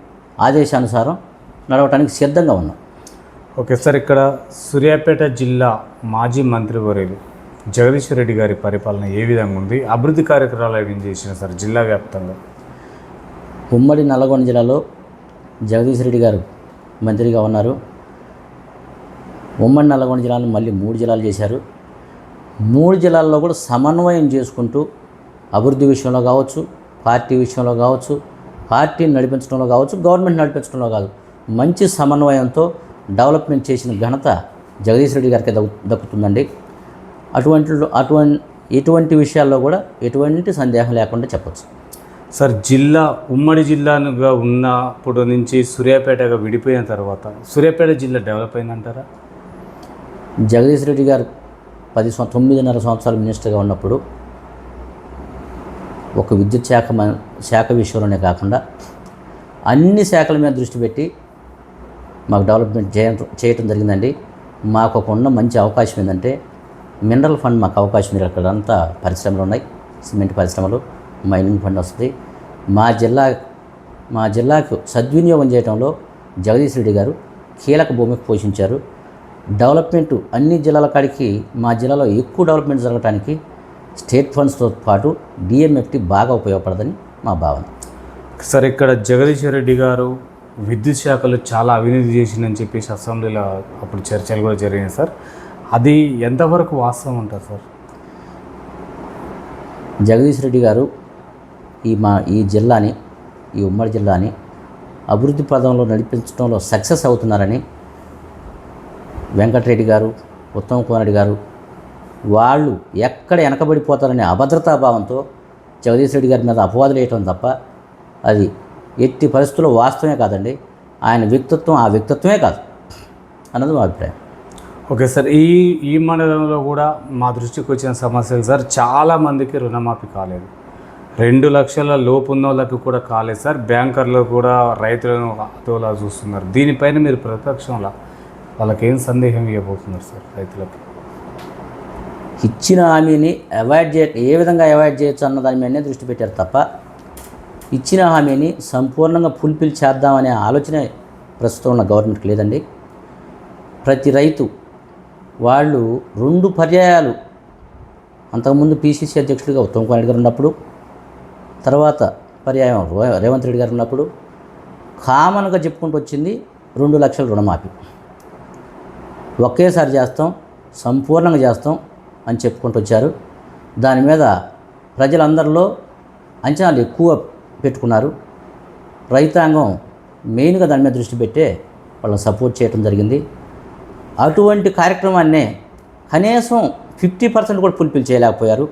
ఆదేశానుసారం నడవటానికి సిద్ధంగా ఉన్నాం. ఓకే సార్, ఇక్కడ సూర్యాపేట జిల్లా మాజీ మంత్రివర్యులు జగదీశ్వర్ రెడ్డి గారి పరిపాలన ఏ విధంగా ఉంది? అభివృద్ధి కార్యక్రమాలు ఏం చేసిన సార్ జిల్లా వ్యాప్తంగా? ఉమ్మడి నల్లగొండ జిల్లాలో జగదీశ్వర్ రెడ్డి గారు మంత్రిగా ఉన్నారు. ఉమ్మడి నల్లగొండ జిల్లాను మళ్ళీ 3 జిల్లాలు చేశారు. 3 జిల్లాల్లో కూడా సమన్వయం చేసుకుంటూ అభివృద్ధి విషయంలో కావచ్చు, పార్టీ విషయంలో కావచ్చు, పార్టీని నడిపించడంలో కావచ్చు, గవర్నమెంట్ నడిపించడంలో కాదు, మంచి సమన్వయంతో డెవలప్మెంట్ చేసిన ఘనత జగదీశ్వర్ రెడ్డి గారికి దక్కుతుందండి. ఎటువంటి విషయాల్లో కూడా ఎటువంటి సందేహం లేకుండా చెప్పచ్చు. సార్, ఉమ్మడి జిల్లాగా ఉన్నప్పుడు నుంచి సూర్యాపేటగా విడిపోయిన తర్వాత సూర్యాపేట జిల్లా డెవలప్ అయిందంటారా? జగదీశ్వర్ రెడ్డి గారు 9.5 సంవత్సరాలు మినిస్టర్గా ఉన్నప్పుడు ఒక విద్యుత్ శాఖ విషయంలోనే కాకుండా అన్ని శాఖల మీద దృష్టి పెట్టి మాకు డెవలప్మెంట్ చేయటం జరిగిందండి. మాకు ఉన్న మంచి అవకాశం ఏంటంటే మినరల్ ఫండ్ మాకు అవకాశం ఉంది. అక్కడంతా పరిశ్రమలు ఉన్నాయి, సిమెంట్ పరిశ్రమలు, మైనింగ్ ఫండ్ వస్తుంది. మా జిల్లాకు సద్వినియోగం చేయడంలో జగదీశ్వర్ రెడ్డి గారు కీలక భూమిక పోషించారు. డెవలప్మెంటు అన్ని జిల్లాల కాడికి మా జిల్లాలో ఎక్కువ డెవలప్మెంట్ జరగడానికి స్టేట్ ఫండ్స్తో పాటు డిఎంఎఫ్టీ బాగా ఉపయోగపడదని మా భావన. సార్, ఇక్కడ జగదీశ్వర్ రెడ్డి గారు విద్యుత్ శాఖలో చాలా అవినీతి చేసిందని చెప్పేసి అసెంబ్లీలో అప్పుడు చర్చలు కూడా జరిగినాయి సార్. అది ఎంతవరకు వాస్తవం ఉంటుంది సార్? జగదీష్ రెడ్డి గారు ఈ జిల్లాని, ఈ ఉమ్మడి జిల్లాని అభివృద్ధి పదంలో నడిపించడంలో సక్సెస్ అవుతున్నారని వెంకటరెడ్డి గారు, ఉత్తమ్ కుమార్ రెడ్డి గారు వాళ్ళు ఎక్కడ వెనకబడిపోతారనే అభద్రతాభావంతో జగదీష్ రెడ్డి గారి మీద అపవాదులు వేయటం తప్ప అది ఎట్టి పరిస్థితుల్లో వాస్తవమే కాదండి. ఆయన వ్యక్తిత్వం ఆ వ్యక్తిత్వమే కాదు అన్నది మా అభిప్రాయం. ఓకే సార్, ఈ మండలంలో కూడా మా దృష్టికి వచ్చిన సమస్యలు సార్, చాలామందికి రుణమాఫీ కాలేదు. 2 లక్షల లోపు ఉన్న వాళ్ళకి కూడా కాలేదు సార్. బ్యాంకర్లు కూడా రైతులను అతోలా చూస్తున్నారు. దీనిపైన మీరు ప్రతిపక్షంలో వాళ్ళకి ఏం సందేహం ఇవ్వబోతున్నారు సార్? రైతులకి ఇచ్చిన హామీని ఏ విధంగా అవాయిడ్ చేయొచ్చు అన్న దాని మీదనే దృష్టి పెట్టారు తప్ప ఇచ్చిన హామీని సంపూర్ణంగా ఫుల్ఫిల్ చేద్దామనే ఆలోచన ప్రస్తుతం ఉన్న గవర్నమెంట్కి లేదండి. ప్రతి రైతు వాళ్ళు 2 పర్యాయాలు అంతకుముందు పిసిసి అధ్యక్షుడిగా ఉత్తమ్ కుమార్ రెడ్డి గారు ఉన్నప్పుడు, తర్వాత పర్యాయం రేవంత్ రెడ్డి గారు ఉన్నప్పుడు కామన్గా చెప్పుకుంటూ వచ్చింది 2 లక్షల రుణమాఫీ ఒకేసారి చేస్తాం, సంపూర్ణంగా చేస్తాం అని చెప్పుకుంటూ వచ్చారు. దాని మీద ప్రజలందరిలో అంచనాలు ఎక్కువ పెట్టుకున్నారు. రైతాంగం మెయిన్గా దాని మీద దృష్టి పెట్టే వాళ్ళని సపోర్ట్ చేయడం జరిగింది. అటువంటి కార్యక్రమాన్నే కనీసం 50% కూడా ఫుల్ఫిల్ చేయలేకపోయారు.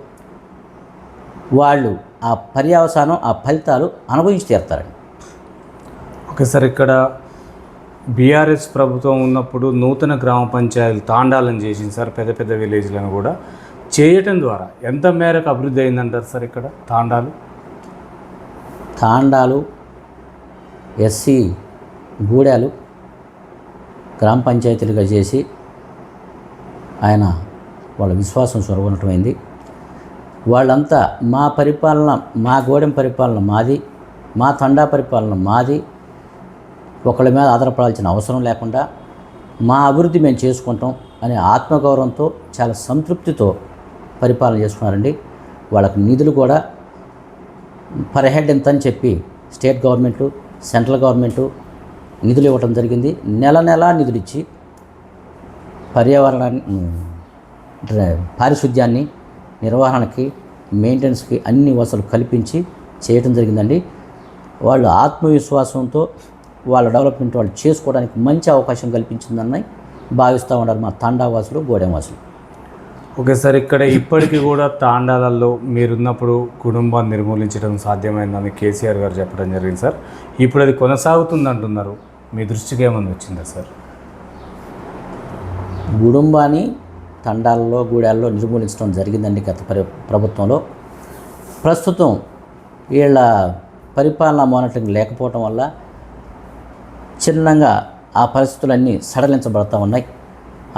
వాళ్ళు ఆ పర్యవసానం, ఆ ఫలితాలు అనుభవించి తీరుతారండి. ఓకే సార్, ఇక్కడ బీఆర్ఎస్ ప్రభుత్వం ఉన్నప్పుడు నూతన గ్రామ పంచాయతీలు తాండాలను చేసింది సార్. పెద్ద పెద్ద విలేజ్లను కూడా చేయటం ద్వారా ఎంత మేరకు అభివృద్ధి అయిందంటారు సార్? ఇక్కడ తాండాలు ఎస్సీ గూడాలు గ్రామ పంచాయతీలుగా చేసి ఆయన వాళ్ళ విశ్వాసం సొరగొనటమైంది. వాళ్ళంతా మా పరిపాలన, మా గూడెం పరిపాలన మాది, మా తండా పరిపాలన మాది, ఒకళ్ళ మీద ఆధారపడాల్సిన అవసరం లేకుండా మా అభివృద్ధి మేము చేసుకుంటాం అనే ఆత్మగౌరవంతో చాలా సంతృప్తితో పరిపాలన చేసుకున్నారండి. వాళ్ళకి నిధులు కూడా పర్ హెడ్ ఎంత అని చెప్పి స్టేట్ గవర్నమెంటు, సెంట్రల్ గవర్నమెంటు నిధులు ఇవ్వడం జరిగింది. నెల నిధులు ఇచ్చి పారిశుద్ధ్యాన్ని, నిర్వహణకి, మెయింటెనెన్స్కి అన్ని వసతులు కల్పించి చేయడం జరిగిందండి. వాళ్ళు ఆత్మవిశ్వాసంతో వాళ్ళ డెవలప్మెంట్ వాళ్ళు చేసుకోవడానికి మంచి అవకాశం కల్పించిందని భావిస్తూ ఉన్నారు మా తాండావాసులు, గూడెంవాసులు. ఓకే సార్, ఇక్కడ ఇప్పటికీ కూడా తాండాలలో మీరున్నప్పుడు కుటుంబాన్ని నిర్మూలించడం సాధ్యమైందని కేసీఆర్ గారు చెప్పడం జరిగింది సార్. ఇప్పుడు అది కొనసాగుతుంది అంటున్నారు. మీ దృష్టికి ఏమన్నా వచ్చిందా సార్? కుటుంబాన్ని తండాలలో, గూడాల్లో నిర్మూలించడం జరిగిందండి గత ప్రభుత్వంలో. ప్రస్తుతం వీళ్ళ పరిపాలనా మానిటరింగ్ లేకపోవటం వల్ల చిన్నగా ఆ పరిస్థితులన్నీ సడలించబడతా ఉన్నాయి.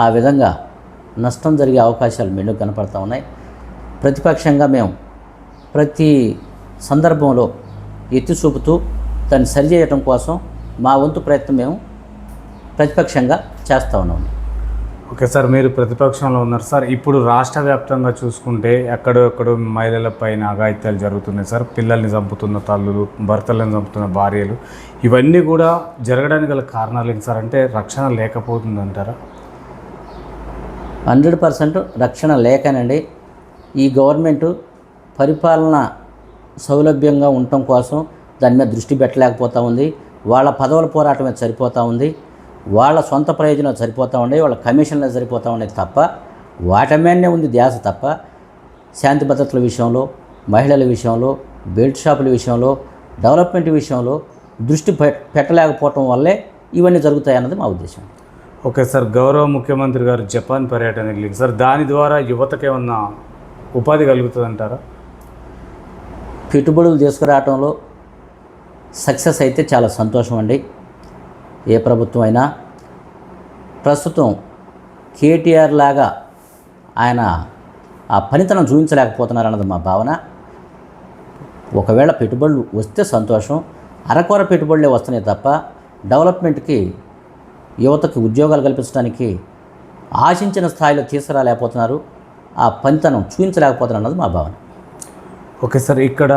ఆ విధంగా నష్టం జరిగే అవకాశాలు మెండుగా కనపడతా ఉన్నాయి. ప్రతిపక్షంగా మేము ప్రతి సందర్భంలో ఎత్తి చూపుతూ దాన్ని సరిచేయటం కోసం మా వంతు ప్రయత్నం మేము ప్రతిపక్షంగా చేస్తూ ఉన్నాం. ఓకే సార్, మీరు ప్రతిపక్షంలో ఉన్నారు సార్. ఇప్పుడు రాష్ట్ర వ్యాప్తంగా చూసుకుంటే ఎక్కడెక్కడో మహిళల పైన అఘాయిత్యాలు జరుగుతున్నాయి సార్. పిల్లల్ని చంపుతున్న తల్లులు, భర్తలను చంపుతున్న భార్యలు, ఇవన్నీ కూడా జరగడానికి గల కారణాలు ఏంటి సార్? అంటే రక్షణ లేకపోతుందంటారా? 100% రక్షణ లేకనండి. ఈ గవర్నమెంటు పరిపాలన సౌలభ్యంగా ఉండటం కోసం దాని మీద దృష్టి పెట్టలేకపోతూ ఉంది. వాళ్ళ పదవుల పోరాటం మీద సరిపోతూ ఉంది, వాళ్ళ సొంత ప్రయోజనాలు సరిపోతూ ఉన్నాయి, వాళ్ళ కమిషన్లు సరిపోతూ ఉన్నాయి తప్ప వాటి మీదనే ఉంది ధ్యాస తప్ప శాంతి భద్రతల విషయంలో, మహిళల విషయంలో, బెల్ట్ షాపుల విషయంలో, డెవలప్మెంట్ విషయంలో దృష్టి పెట్టలేకపోవటం వల్లే ఇవన్నీ జరుగుతాయన్నది మా ఉద్దేశం. ఓకే సార్, గౌరవ ముఖ్యమంత్రి గారు జపాన్ పర్యటన వెళ్ళింది సార్. దాని ద్వారా యువతకి ఏమన్నా ఉపాధి కలుగుతుందంటారా? పెట్టుబడులు తీసుకురావడంలో సక్సెస్ అయితే చాలా సంతోషం అండి. ఏ ప్రభుత్వం అయినా ప్రస్తుతం కేటీఆర్ లాగా ఆయన ఆ పనితనం చూపించలేకపోతున్నారన్నది మా భావన. ఒకవేళ పెట్టుబడులు వస్తే సంతోషం, అరకొర పెట్టుబడులే వస్తున్నాయి తప్ప డెవలప్మెంట్కి, యువతకి ఉద్యోగాలు కల్పించడానికి ఆశించిన స్థాయిలో తీసుకురాలేకపోతున్నారు, ఆ పనితనం చూపించలేకపోతున్నారు అన్నది మా భావన. ఓకే సార్, ఇక్కడ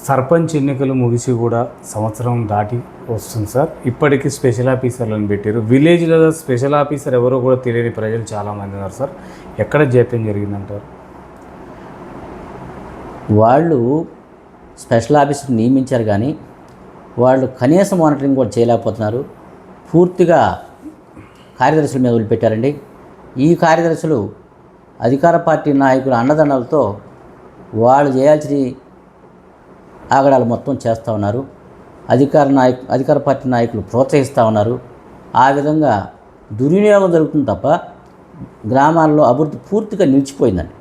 సర్పంచ్ ఎన్నికలు ముగిసి కూడా సంవత్సరం దాటి వస్తుంది సార్. ఇప్పటికీ స్పెషల్ ఆఫీసర్లను పెట్టారు. విలేజ్లో స్పెషల్ ఆఫీసర్ ఎవరో కూడా తెలియని ప్రజలు చాలామంది ఉన్నారు సార్. ఎక్కడ జాప్యం జరిగిందంటారు? వాళ్ళు స్పెషల్ ఆఫీసర్ నియమించారు కానీ వాళ్ళు కనీస మానిటరింగ్ కూడా చేయలేకపోతున్నారు. పూర్తిగా కార్యదర్శుల మీద వదిలిపెట్టారండి. ఈ కార్యదర్శులు అధికార పార్టీ నాయకుల అండదండలతో వాళ్ళు చేయాల్సిన ఆగడాలు మొత్తం చేస్తూ ఉన్నారు. అధికార పార్టీ నాయకులు ప్రోత్సహిస్తూ ఉన్నారు. ఆ విధంగా దుర్వినియోగం జరుగుతుంది తప్ప గ్రామాల్లో అభివృద్ధి పూర్తిగా నిలిచిపోయిందండి.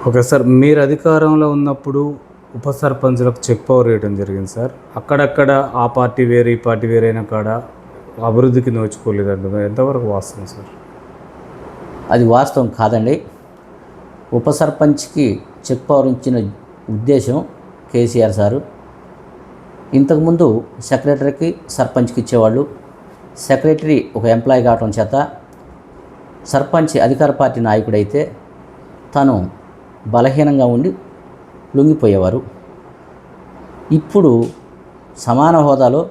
ఓకే సార్, మీరు అధికారంలో ఉన్నప్పుడు ఉప సర్పంచులకు చెక్ పవర్ వేయడం జరిగింది సార్. అక్కడక్కడ ఆ పార్టీ వేరే ఈ పార్టీ వేరైన కాడ అభివృద్ధికి నోచుకోలేదంటున్నారు. ఎంతవరకు వాస్తవం సార్? అది వాస్తవం కాదండి. ఉప సర్పంచ్కి చెక్ పవర్ ఇచ్చిన ఉద్దేశం కేసీఆర్ సారు. ఇంతకుముందు సెక్రటరీకి సర్పంచ్కి ఇచ్చేవాళ్ళు. సెక్రటరీ ఒక ఎంప్లాయీ కావటం చేత సర్పంచ్ అధికార పార్టీ నాయకుడైతే తను బలహీనంగా ఉండి లొంగిపోయేవారు. ఇప్పుడు సమాన హోదాలో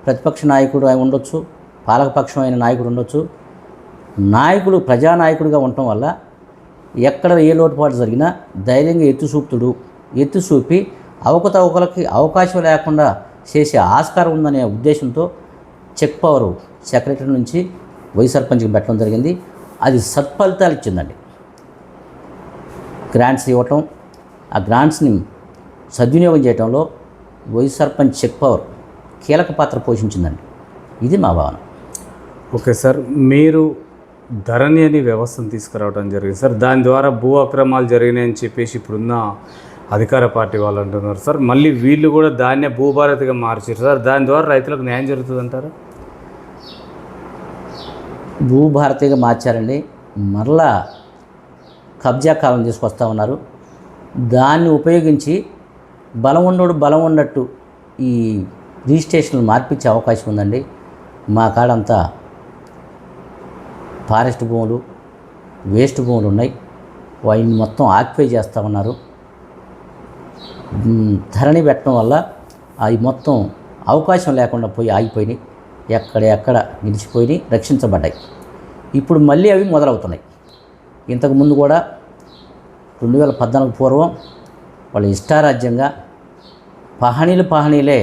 ప్రతిపక్ష నాయకుడు ఉండొచ్చు, పాలకపక్షమైన నాయకుడు ఉండొచ్చు. నాయకుడు ప్రజానాయకుడిగా ఉండటం వల్ల ఎక్కడ ఏ లోటుపాటు జరిగినా ధైర్యంగా ఎత్తి చూపి అవకతవకలకి అవకాశం లేకుండా చేసే ఆస్కారం ఉందనే ఉద్దేశంతో చెక్ పవరు సెక్రటరీ నుంచి వైస్ సర్పంచ్కి పెట్టడం జరిగింది. అది సత్ఫలితాలు ఇచ్చిందండి. గ్రాంట్స్ ఇవ్వటం, ఆ గ్రాంట్స్ని సద్వినియోగం చేయడంలో వైస్ సర్పంచ్ చెక్ పవర్ కీలక పాత్ర పోషించిందండి. ఇది మా భావన. ఓకే సార్, మీరు ధరణి అనే వ్యవస్థను తీసుకురావడం జరిగింది సార్. దాని ద్వారా భూ అక్రమాలు జరిగినాయని చెప్పేసి ఇప్పుడున్న అధికార పార్టీ వాళ్ళు అంటున్నారు సార్. మళ్ళీ వీళ్ళు కూడా దాన్నే భూభారతిగా మార్చారు సార్. దాని ద్వారా రైతులకు న్యాయం జరుగుతుంది అంటారా? భూభారతిగా మార్చారండి. మరలా కబ్జా కాలం తీసుకొస్తా ఉన్నారు. దాన్ని ఉపయోగించి బలం ఉన్నట్టు ఈ రిజిస్ట్రేషన్లు మార్పించే అవకాశం ఉందండి. మా కాడంతా ఫారెస్ట్ భూములు, వేస్ట్ భూములు ఉన్నాయి. వాటిని మొత్తం ఆక్యుపై చేస్తూ ఉన్నారు. ధరణి పెట్టడం వల్ల అవి మొత్తం అవకాశం లేకుండా ఆగిపోయినాయి. ఎక్కడ నిలిచిపోయి రక్షించబడ్డాయి. ఇప్పుడు మళ్ళీ అవి మొదలవుతున్నాయి. ఇంతకుముందు కూడా 2014 పూర్వం వాళ్ళు ఇష్టారాజ్యంగా పహనీలే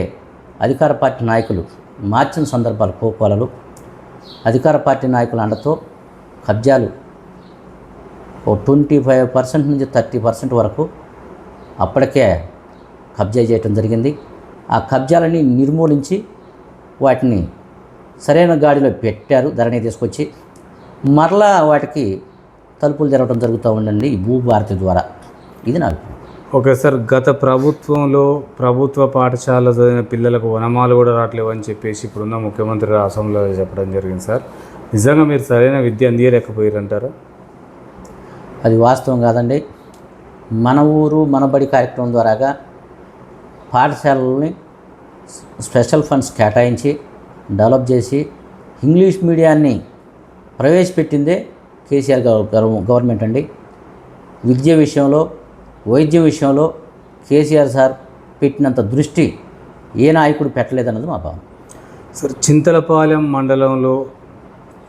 అధికార పార్టీ నాయకులు మార్చిన సందర్భాలు కోకోలలు. అధికార పార్టీ నాయకుల అండతో కబ్జాలు 25% నుంచి 30% వరకు అప్పటికే కబ్జా చేయటం జరిగింది. ఆ కబ్జాలని నిర్మూలించి వాటిని సరైన గాడిలో పెట్టారు. ధరణి తీసుకొచ్చి మరలా వాటికి తలుపులు తెరవడం జరుగుతూ ఉండండి ఈ భూభారతి ద్వారా. ఇది నాకు. ఓకే సార్, గత ప్రభుత్వంలో ప్రభుత్వ పాఠశాల చదివిన పిల్లలకు వనమాలు కూడా రావట్లేవు అని చెప్పేసి ఇప్పుడున్న ముఖ్యమంత్రి అసెంబ్లీలో చెప్పడం జరిగింది సార్. నిజంగా మీరు సరైన విద్య అందియలేకపోయారంటారా? అది వాస్తవం కాదండి. మన ఊరు మన బడి కార్యక్రమం ద్వారాగా పాఠశాలల్ని స్పెషల్ ఫండ్స్ కేటాయించి డెవలప్ చేసి ఇంగ్లీష్ మీడియాన్ని ప్రవేశపెట్టిందే కేసీఆర్ గవర్నమెంట్ అండి. విద్య విషయంలో, వైద్య విషయంలో కేసీఆర్ సార్ పెట్టినంత దృష్టి ఏ నాయకుడు పెట్టలేదన్నది మా భావన. సార్, చింతలపాలెం మండలంలో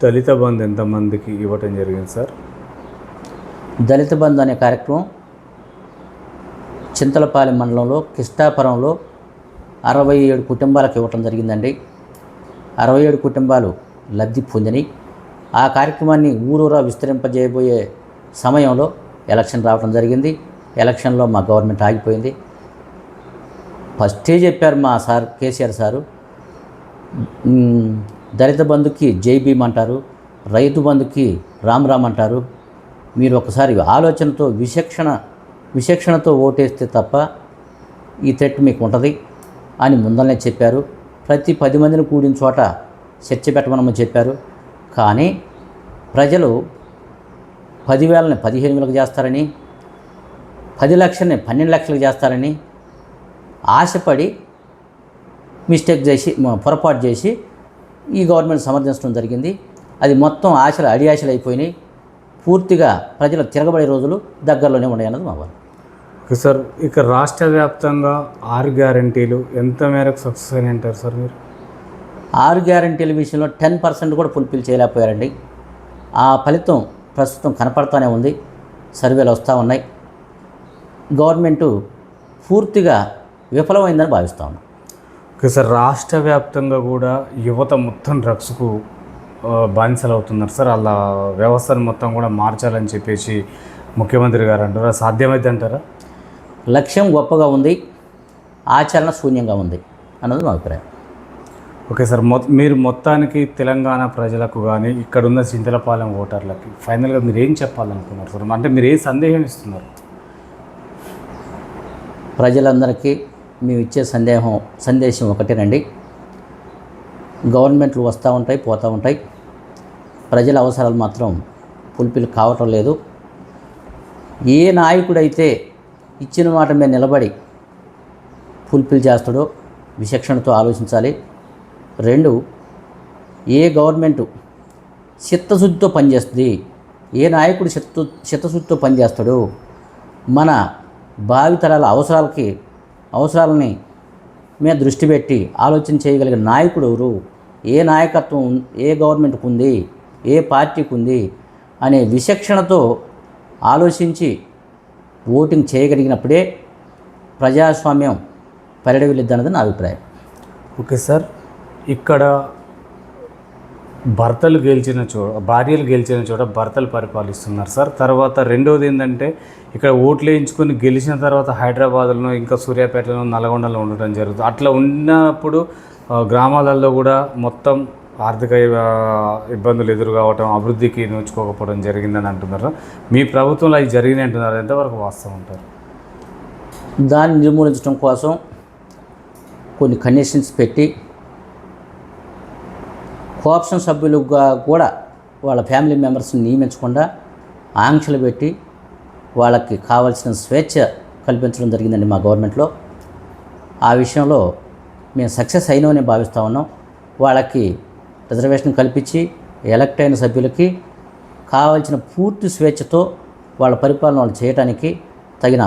దళిత బంధు ఎంతమందికి ఇవ్వటం జరిగింది సార్? దళిత బంధు అనే కార్యక్రమం చింతలపాలెం మండలంలో కిష్టాపురంలో 67 కుటుంబాలకు ఇవ్వటం జరిగిందండి. 67 కుటుంబాలు లబ్ధి పొందినాయి. ఆ కార్యక్రమాన్ని ఊరూరా విస్తరింపజేయబోయే సమయంలో ఎలక్షన్ రావడం జరిగింది. ఎలక్షన్లో మా గవర్నమెంట్ ఆగిపోయింది. ఫస్టే చెప్పారు మా సార్ కేసీఆర్ సారు, దళిత బంధుకి జై భీమ్ అంటారు, రైతు బంధుకి రామ్ రామ్ అంటారు. మీరు ఒకసారి ఆలోచనతో విచక్షణతో ఓటేస్తే తప్ప ఈ థ్రెట్ మీకు ఉంటుంది అని ముందరనే చెప్పారు. ప్రతి 10 మందిని కూడిన చోట చర్చ పెట్టమని చెప్పారు. కానీ ప్రజలు 10,000ని 15,000లకు చేస్తారని, 10 లక్షల్ని 12 లక్షలకు చేస్తారని ఆశపడి పొరపాటు చేసి ఈ గవర్నమెంట్ సమర్థించడం జరిగింది. అది మొత్తం అడియాశలు అయిపోయినాయి. పూర్తిగా ప్రజలు తిరగబడే రోజులు దగ్గరలోనే ఉన్నాయన్నది మా వారు. ఓకే సార్, ఇక రాష్ట్ర వ్యాప్తంగా 6 గ్యారంటీలు ఎంత మేరకు సక్సెస్ అని అంటారు సార్ మీరు? 6 గ్యారంటీల విషయంలో 10% కూడా ఫుల్ఫిల్ చేయలేకపోయారండి. ఆ ఫలితం ప్రస్తుతం కనపడతానే ఉంది. సర్వేలు వస్తూ ఉన్నాయి. గవర్నమెంటు పూర్తిగా విఫలమైందని భావిస్తూ ఉన్నాం. ఓకే సార్, రాష్ట్ర వ్యాప్తంగా కూడా యువత మొత్తం డ్రగ్స్కు బానిసలు అవుతున్నారు సార్. అలా వ్యవస్థను మొత్తం కూడా మార్చాలని చెప్పేసి ముఖ్యమంత్రి గారు అంటారు. అది సాధ్యమైంది అంటారా? లక్ష్యం గొప్పగా ఉంది, ఆచరణ శూన్యంగా ఉంది అన్నది మా అభిప్రాయం. ఓకే సార్, మీరు మొత్తానికి తెలంగాణ ప్రజలకు కానీ ఇక్కడున్న చింతలపాలెం ఓటర్లకి ఫైనల్గా మీరు ఏం చెప్పాలనుకున్నారు సార్? అంటే మీరు ఏ సందేహం ఇస్తున్నారు? ప్రజలందరికీ మేము ఇచ్చే సందేశం ఒకటేనండి. గవర్నమెంట్లు వస్తూ ఉంటాయి, పోతూ ఉంటాయి. ప్రజల అవసరాలు మాత్రం ఫుల్ఫిల్ కావటం లేదు. ఏ నాయకుడైతే ఇచ్చిన మాట మీద నిలబడి ఫుల్ఫిల్ చేస్తాడో విచక్షణతో ఆలోచించాలి. 2, ఏ గవర్నమెంటు చిత్తశుద్ధితో పనిచేస్తుంది, ఏ నాయకుడు చిత్తశుద్ధితో పనిచేస్తాడో మన భావితరాల అవసరాలని మీద దృష్టి పెట్టి ఆలోచన చేయగలిగిన నాయకుడు ఎవరు, ఏ నాయకత్వం ఏ గవర్నమెంట్కి ఉంది, ఏ పార్టీకి ఉంది అనే విచక్షణతో ఆలోచించి ఓటింగ్ చేయగలిగినప్పుడే ప్రజాస్వామ్యం పరిడవిల్లిద్ది అన్నది నా అభిప్రాయం. ఓకే సార్, ఇక్కడ భార్యలు గెలిచిన చోట భర్తలు పరిపాలిస్తున్నారు సార్. తర్వాత రెండవది ఏంటంటే ఇక్కడ ఓట్లు వేయించుకొని గెలిచిన తర్వాత హైదరాబాద్లో ఇంకా సూర్యాపేటలో నల్గొండలో ఉండటం జరుగుతుంది. అట్లా ఉన్నప్పుడు గ్రామాలలో కూడా మొత్తం ఆర్థిక ఇబ్బందులు ఎదురు కావటం, అభివృద్ధికి నోచుకోకపోవడం జరిగిందని అంటున్నారు. మీ ప్రభుత్వంలో అవి జరిగినాయి అంటున్నారు. ఎంతవరకు వాస్తవం అంటారు? దాన్ని నిర్మూలించడం కోసం కొన్ని కండిషన్స్ పెట్టి కోఆప్షన్ సభ్యులుగా కూడా వాళ్ళ ఫ్యామిలీ మెంబర్స్ని నియమించకుండా ఆంక్షలు పెట్టి వాళ్ళకి కావాల్సిన స్వేచ్ఛ కల్పించడం జరిగిందండి మా గవర్నమెంట్లో. ఆ విషయంలో మేము సక్సెస్ అయినామని భావిస్తూ ఉన్నాం. వాళ్ళకి రిజర్వేషన్ కల్పించి ఎలక్ట్ అయిన సభ్యులకి కావాల్సిన స్వేచ్ఛతో వాళ్ళ పరిపాలన వాళ్ళు చేయడానికి తగిన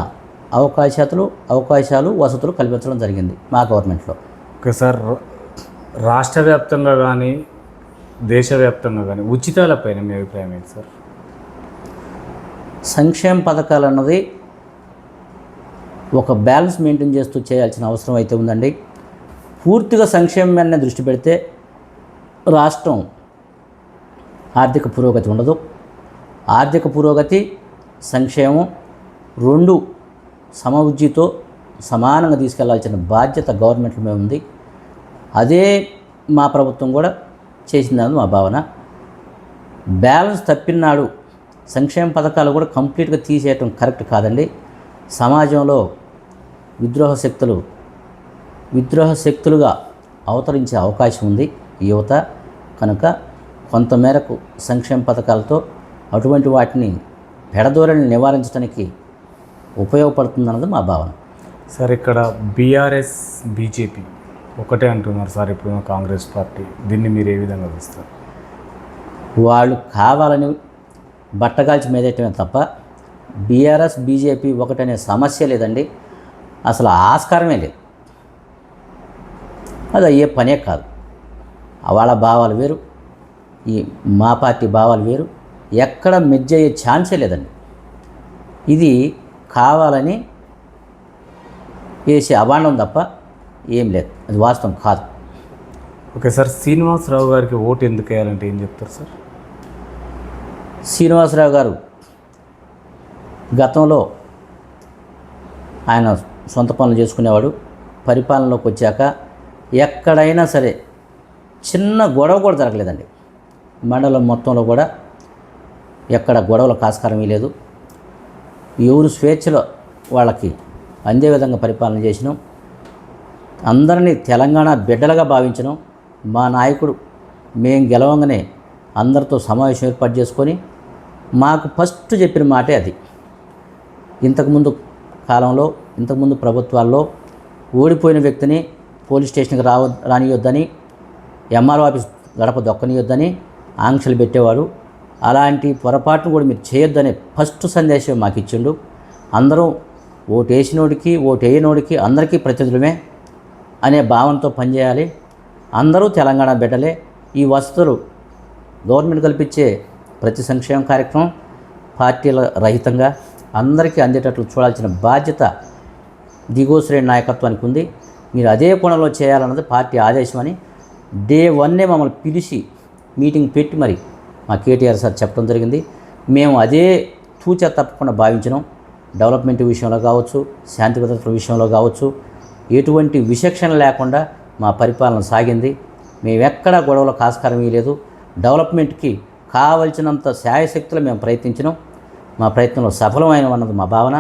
అవకాశాలు వసతులు కల్పించడం జరిగింది మా గవర్నమెంట్లో. ఓకే సార్, రాష్ట్ర వ్యాప్తంగా కానీ దేశవ్యాప్తంగా కానీ ఉచితాలపైన మీ అభిప్రాయం ఏంటి సార్? సంక్షేమ పథకాలు అన్నది ఒక బ్యాలెన్స్ మెయింటైన్ చేస్తూ చేయాల్సిన అవసరం అయితే ఉందండి. పూర్తిగా సంక్షేమాన్ని దృష్టి పెడితే రాష్ట్రం ఆర్థిక పురోగతి ఉండదు. ఆర్థిక పురోగతి, సంక్షేమం 2 సమవుజ్జితో సమానంగా తీసుకెళ్లాల్సిన బాధ్యత గవర్నమెంట్ మీద ఉంది. అదే మా ప్రభుత్వం కూడా చేసిందని మా భావన. బ్యాలెన్స్ తప్పినాడు సంక్షేమ పథకాలు కూడా కంప్లీట్గా తీసేయటం కరెక్ట్ కాదండి. సమాజంలో విద్రోహ శక్తులుగా అవతరించే అవకాశం ఉంది యువత. కనుక కొంతమేరకు సంక్షేమ పథకాలతో అటువంటి వాటిని పెడదోరని నివారించడానికి ఉపయోగపడుతుందన్నది మా భావన. సార్, ఇక్కడ బీఆర్ఎస్ బీజేపీ ఒకటే అంటున్నారు సార్ ఇప్పుడు కాంగ్రెస్ పార్టీ. దీన్ని మీరు ఏ విధంగా చూస్తారు? వాళ్ళు కావాలని బట్టగాల్చి మీదేయటమే తప్ప బీఆర్ఎస్ బీజేపీ ఒకటనే సమస్య లేదండి. అసలు ఆస్కారమే లేదు. అది అయ్యే పనే కాదు. వాళ్ళ భావాలు వేరు, ఈ మా పార్టీ భావాలు వేరు. ఎక్కడ మెర్జ్ అయ్యే ఛాన్సే లేదండి. ఇది కావాలని వేసే అవాండం తప్ప ఏం లేదు. అది వాస్తవం కాదు. ఓకే సార్, శ్రీనివాసరావు గారికి ఓటు ఎందుకు వేయాలంటే ఏం చెప్తారు సార్? శ్రీనివాసరావు గారు గతంలో ఆయన సొంత పనులు చేసుకునేవాడు. పరిపాలనలోకి వచ్చాక ఎక్కడైనా సరే చిన్న గొడవ కూడా జరగలేదండి. మండలం మొత్తంలో కూడా ఎక్కడ గొడవలకు ఆస్కారం లేదు. ఎవరు స్వేచ్ఛలో వాళ్ళకి అందే విధంగా పరిపాలన చేసినాం. అందరినీ తెలంగాణ బిడ్డలుగా భావించడం. మా నాయకుడు మేం గెలవంగానే అందరితో సమావేశం ఏర్పాటు చేసుకొని మాకు ఫస్ట్ చెప్పిన మాటే అది. ఇంతకుముందు ప్రభుత్వాల్లో ఓడిపోయిన వ్యక్తిని పోలీస్ స్టేషన్కి రానియొద్దని, ఎంఆర్ఓ ఆఫీస్ గడప దొక్కనియొద్దని ఆంక్షలు పెట్టేవాడు. అలాంటి పొరపాటును కూడా మీరు చేయొద్దని ఫస్ట్ సందేశం మాకు ఇచ్చిండు. అందరం ఓటు వేసినోడికి ఓటు వేయనోడికి అందరికీ ప్రతినిధులమే అనే భావనతో పనిచేయాలి. అందరూ తెలంగాణ బిడ్డలే. ఈ వసతులు గవర్నమెంట్ కల్పించే ప్రతి సంక్షేమ కార్యక్రమం పార్టీల రహితంగా అందరికీ అందేటట్లు చూడాల్సిన బాధ్యత దిగువ శ్రేణి నాయకత్వానికి ఉంది. మీరు అదే కోణంలో చేయాలన్నది పార్టీ ఆదేశమని డే 1 మమ్మల్ని పిలిచి మీటింగ్ పెట్టి మరి మా కేటీఆర్ సార్ చెప్పడం జరిగింది. మేము అదే తూచా తప్పకుండా భావించినాం. డెవలప్మెంట్ విషయంలో కావచ్చు, శాంతి భద్రతల విషయంలో కావచ్చు, ఎటువంటి విచక్షణ లేకుండా మా పరిపాలన సాగింది. మేమెక్కడా గొడవలకు ఆస్కారం ఇవ్వలేదు. డెవలప్మెంట్కి కావలసినంత శాయశక్తులు మేము ప్రయత్నించినాం. మా ప్రయత్నంలో సఫలమైనవన్నది మా భావన.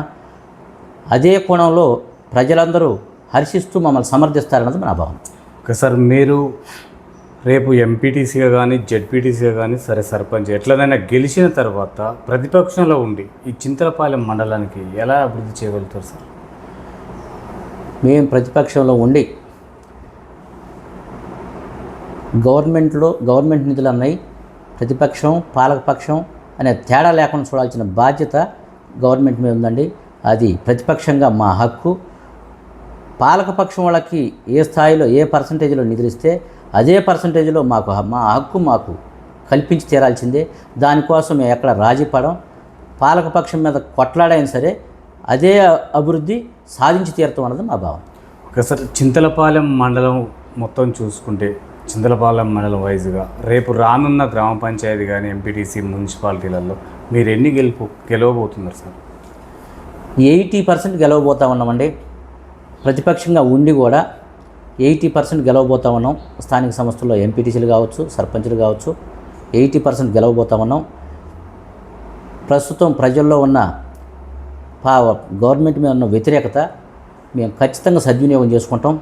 అదే కోణంలో ప్రజలందరూ హర్షిస్తూ మమ్మల్ని సమర్థిస్తారన్నది నా భావన. ఓకే సార్, మీరు రేపు ఎంపీటీసీగా కానీ జెడ్పీటీసీగా కానీ సరే సర్పంచ్ ఎట్లనైనా గెలిచిన తర్వాత ప్రతిపక్షంలో ఉండి ఈ చింతలపాలెం మండలానికి ఎలా అభివృద్ధి చేయగలుగుతారు సార్? మేము ప్రతిపక్షంలో ఉండి గవర్నమెంట్ నిధులు అన్నాయి, ప్రతిపక్షం పాలకపక్షం అనే తేడా లేకుండా చూడాల్సిన బాధ్యత గవర్నమెంట్ మీద ఉందండి. అది ప్రతిపక్షంగా మా హక్కు. పాలకపక్షం వాళ్ళకి ఏ స్థాయిలో ఏ పర్సంటేజ్లో నిధులు ఇస్తే అదే పర్సంటేజ్లో మా హక్కు మాకు కల్పించి తీరాల్సిందే. దానికోసం మేము ఎక్కడ రాజీ పడం. పాలకపక్షం మీద కొట్లాడైనా సరే అదే అభివృద్ధి సాధించి తీరుతాం అన్నది మా భావన. ఓకే సార్, చింతలపాలెం మండలం మొత్తం చూసుకుంటే చింతలపాలెం మండలం వైజ్గా రేపు రానున్న గ్రామ పంచాయతీ కానీ ఎంపీటీసీ మున్సిపాలిటీలలో మీరు ఎన్ని గెలవబోతున్నారు సార్? 80% గెలవబోతా ఉన్నామండి. ప్రతిపక్షంగా ఉండి కూడా 80% గెలవబోతా ఉన్నాం. స్థానిక సంస్థల్లో ఎంపీటీసీలు కావచ్చు, సర్పంచులు కావచ్చు, 80% గెలవబోతా ఉన్నాం. ప్రస్తుతం ప్రజల్లో ఉన్న గవర్నమెంట్ మీద ఉన్న వ్యతిరేకత మేము ఖచ్చితంగా సద్వినియోగం చేసుకుంటాం.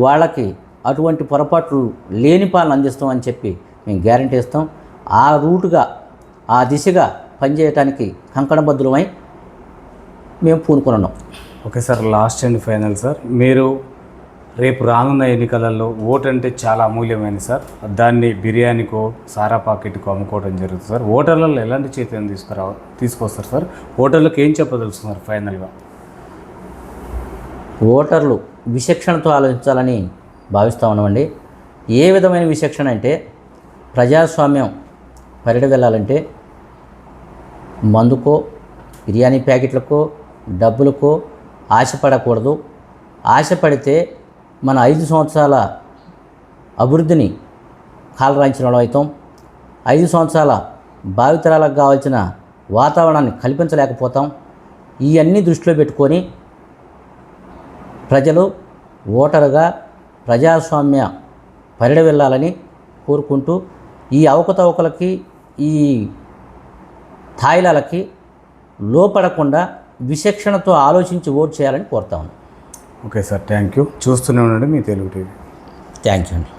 వాళ్ళకి అటువంటి పొరపాట్లు లేని పాలన అందిస్తామని చెప్పి మేము గ్యారంటీ ఇస్తాం. ఆ రూటుగా ఆ దిశగా పనిచేయడానికి కంకణబద్ధులమై మేము పూనుకున్నాం. Okay sir, last and final sir, మీరు రేపు రానున్న ఎన్నికలలో ఓటు అంటే చాలా అమూల్యమైనది సార్. దాన్ని బిర్యానీకో సారా పాకెట్కో అమ్ముకోవడం జరుగుతుంది సార్. ఓటర్లలో ఎలాంటి చైతన్యం తీసుకొస్తారు సార్? ఓటర్లకు ఏం చెప్పదలుచుకున్నారు ఫైనల్గా? ఓటర్లు విచక్షణతో ఆలోచించాలని భావిస్తూ ఉన్నామండి. ఏ విధమైన విచక్షణ అంటే ప్రజాస్వామ్యం పరిడి వెళ్ళాలంటే మందుకో బిర్యానీ ప్యాకెట్లకో డబ్బులకో ఆశపడకూడదు. ఆశపడితే మన 5 సంవత్సరాల అభివృద్ధిని కాలరాయించిన వాళ్ళం అవుతాం. 5 సంవత్సరాల భావితరాలకు కావాల్సిన వాతావరణాన్ని కల్పించలేకపోతాం. ఇవన్నీ దృష్టిలో పెట్టుకొని ప్రజలు ఓటరుగా ప్రజాస్వామ్య పరిడి వెళ్ళాలని కోరుకుంటూ ఈ అవకతవకలకి ఈ తాయిలాలకి లోపడకుండా విచక్షణతో ఆలోచించి ఓటు చేయాలని కోరుతా ఉన్నాను. Okay sir, thank you. చూస్తూనే ఉండండి మీ తెలుగు టీవీ. థ్యాంక్ యూ అండి.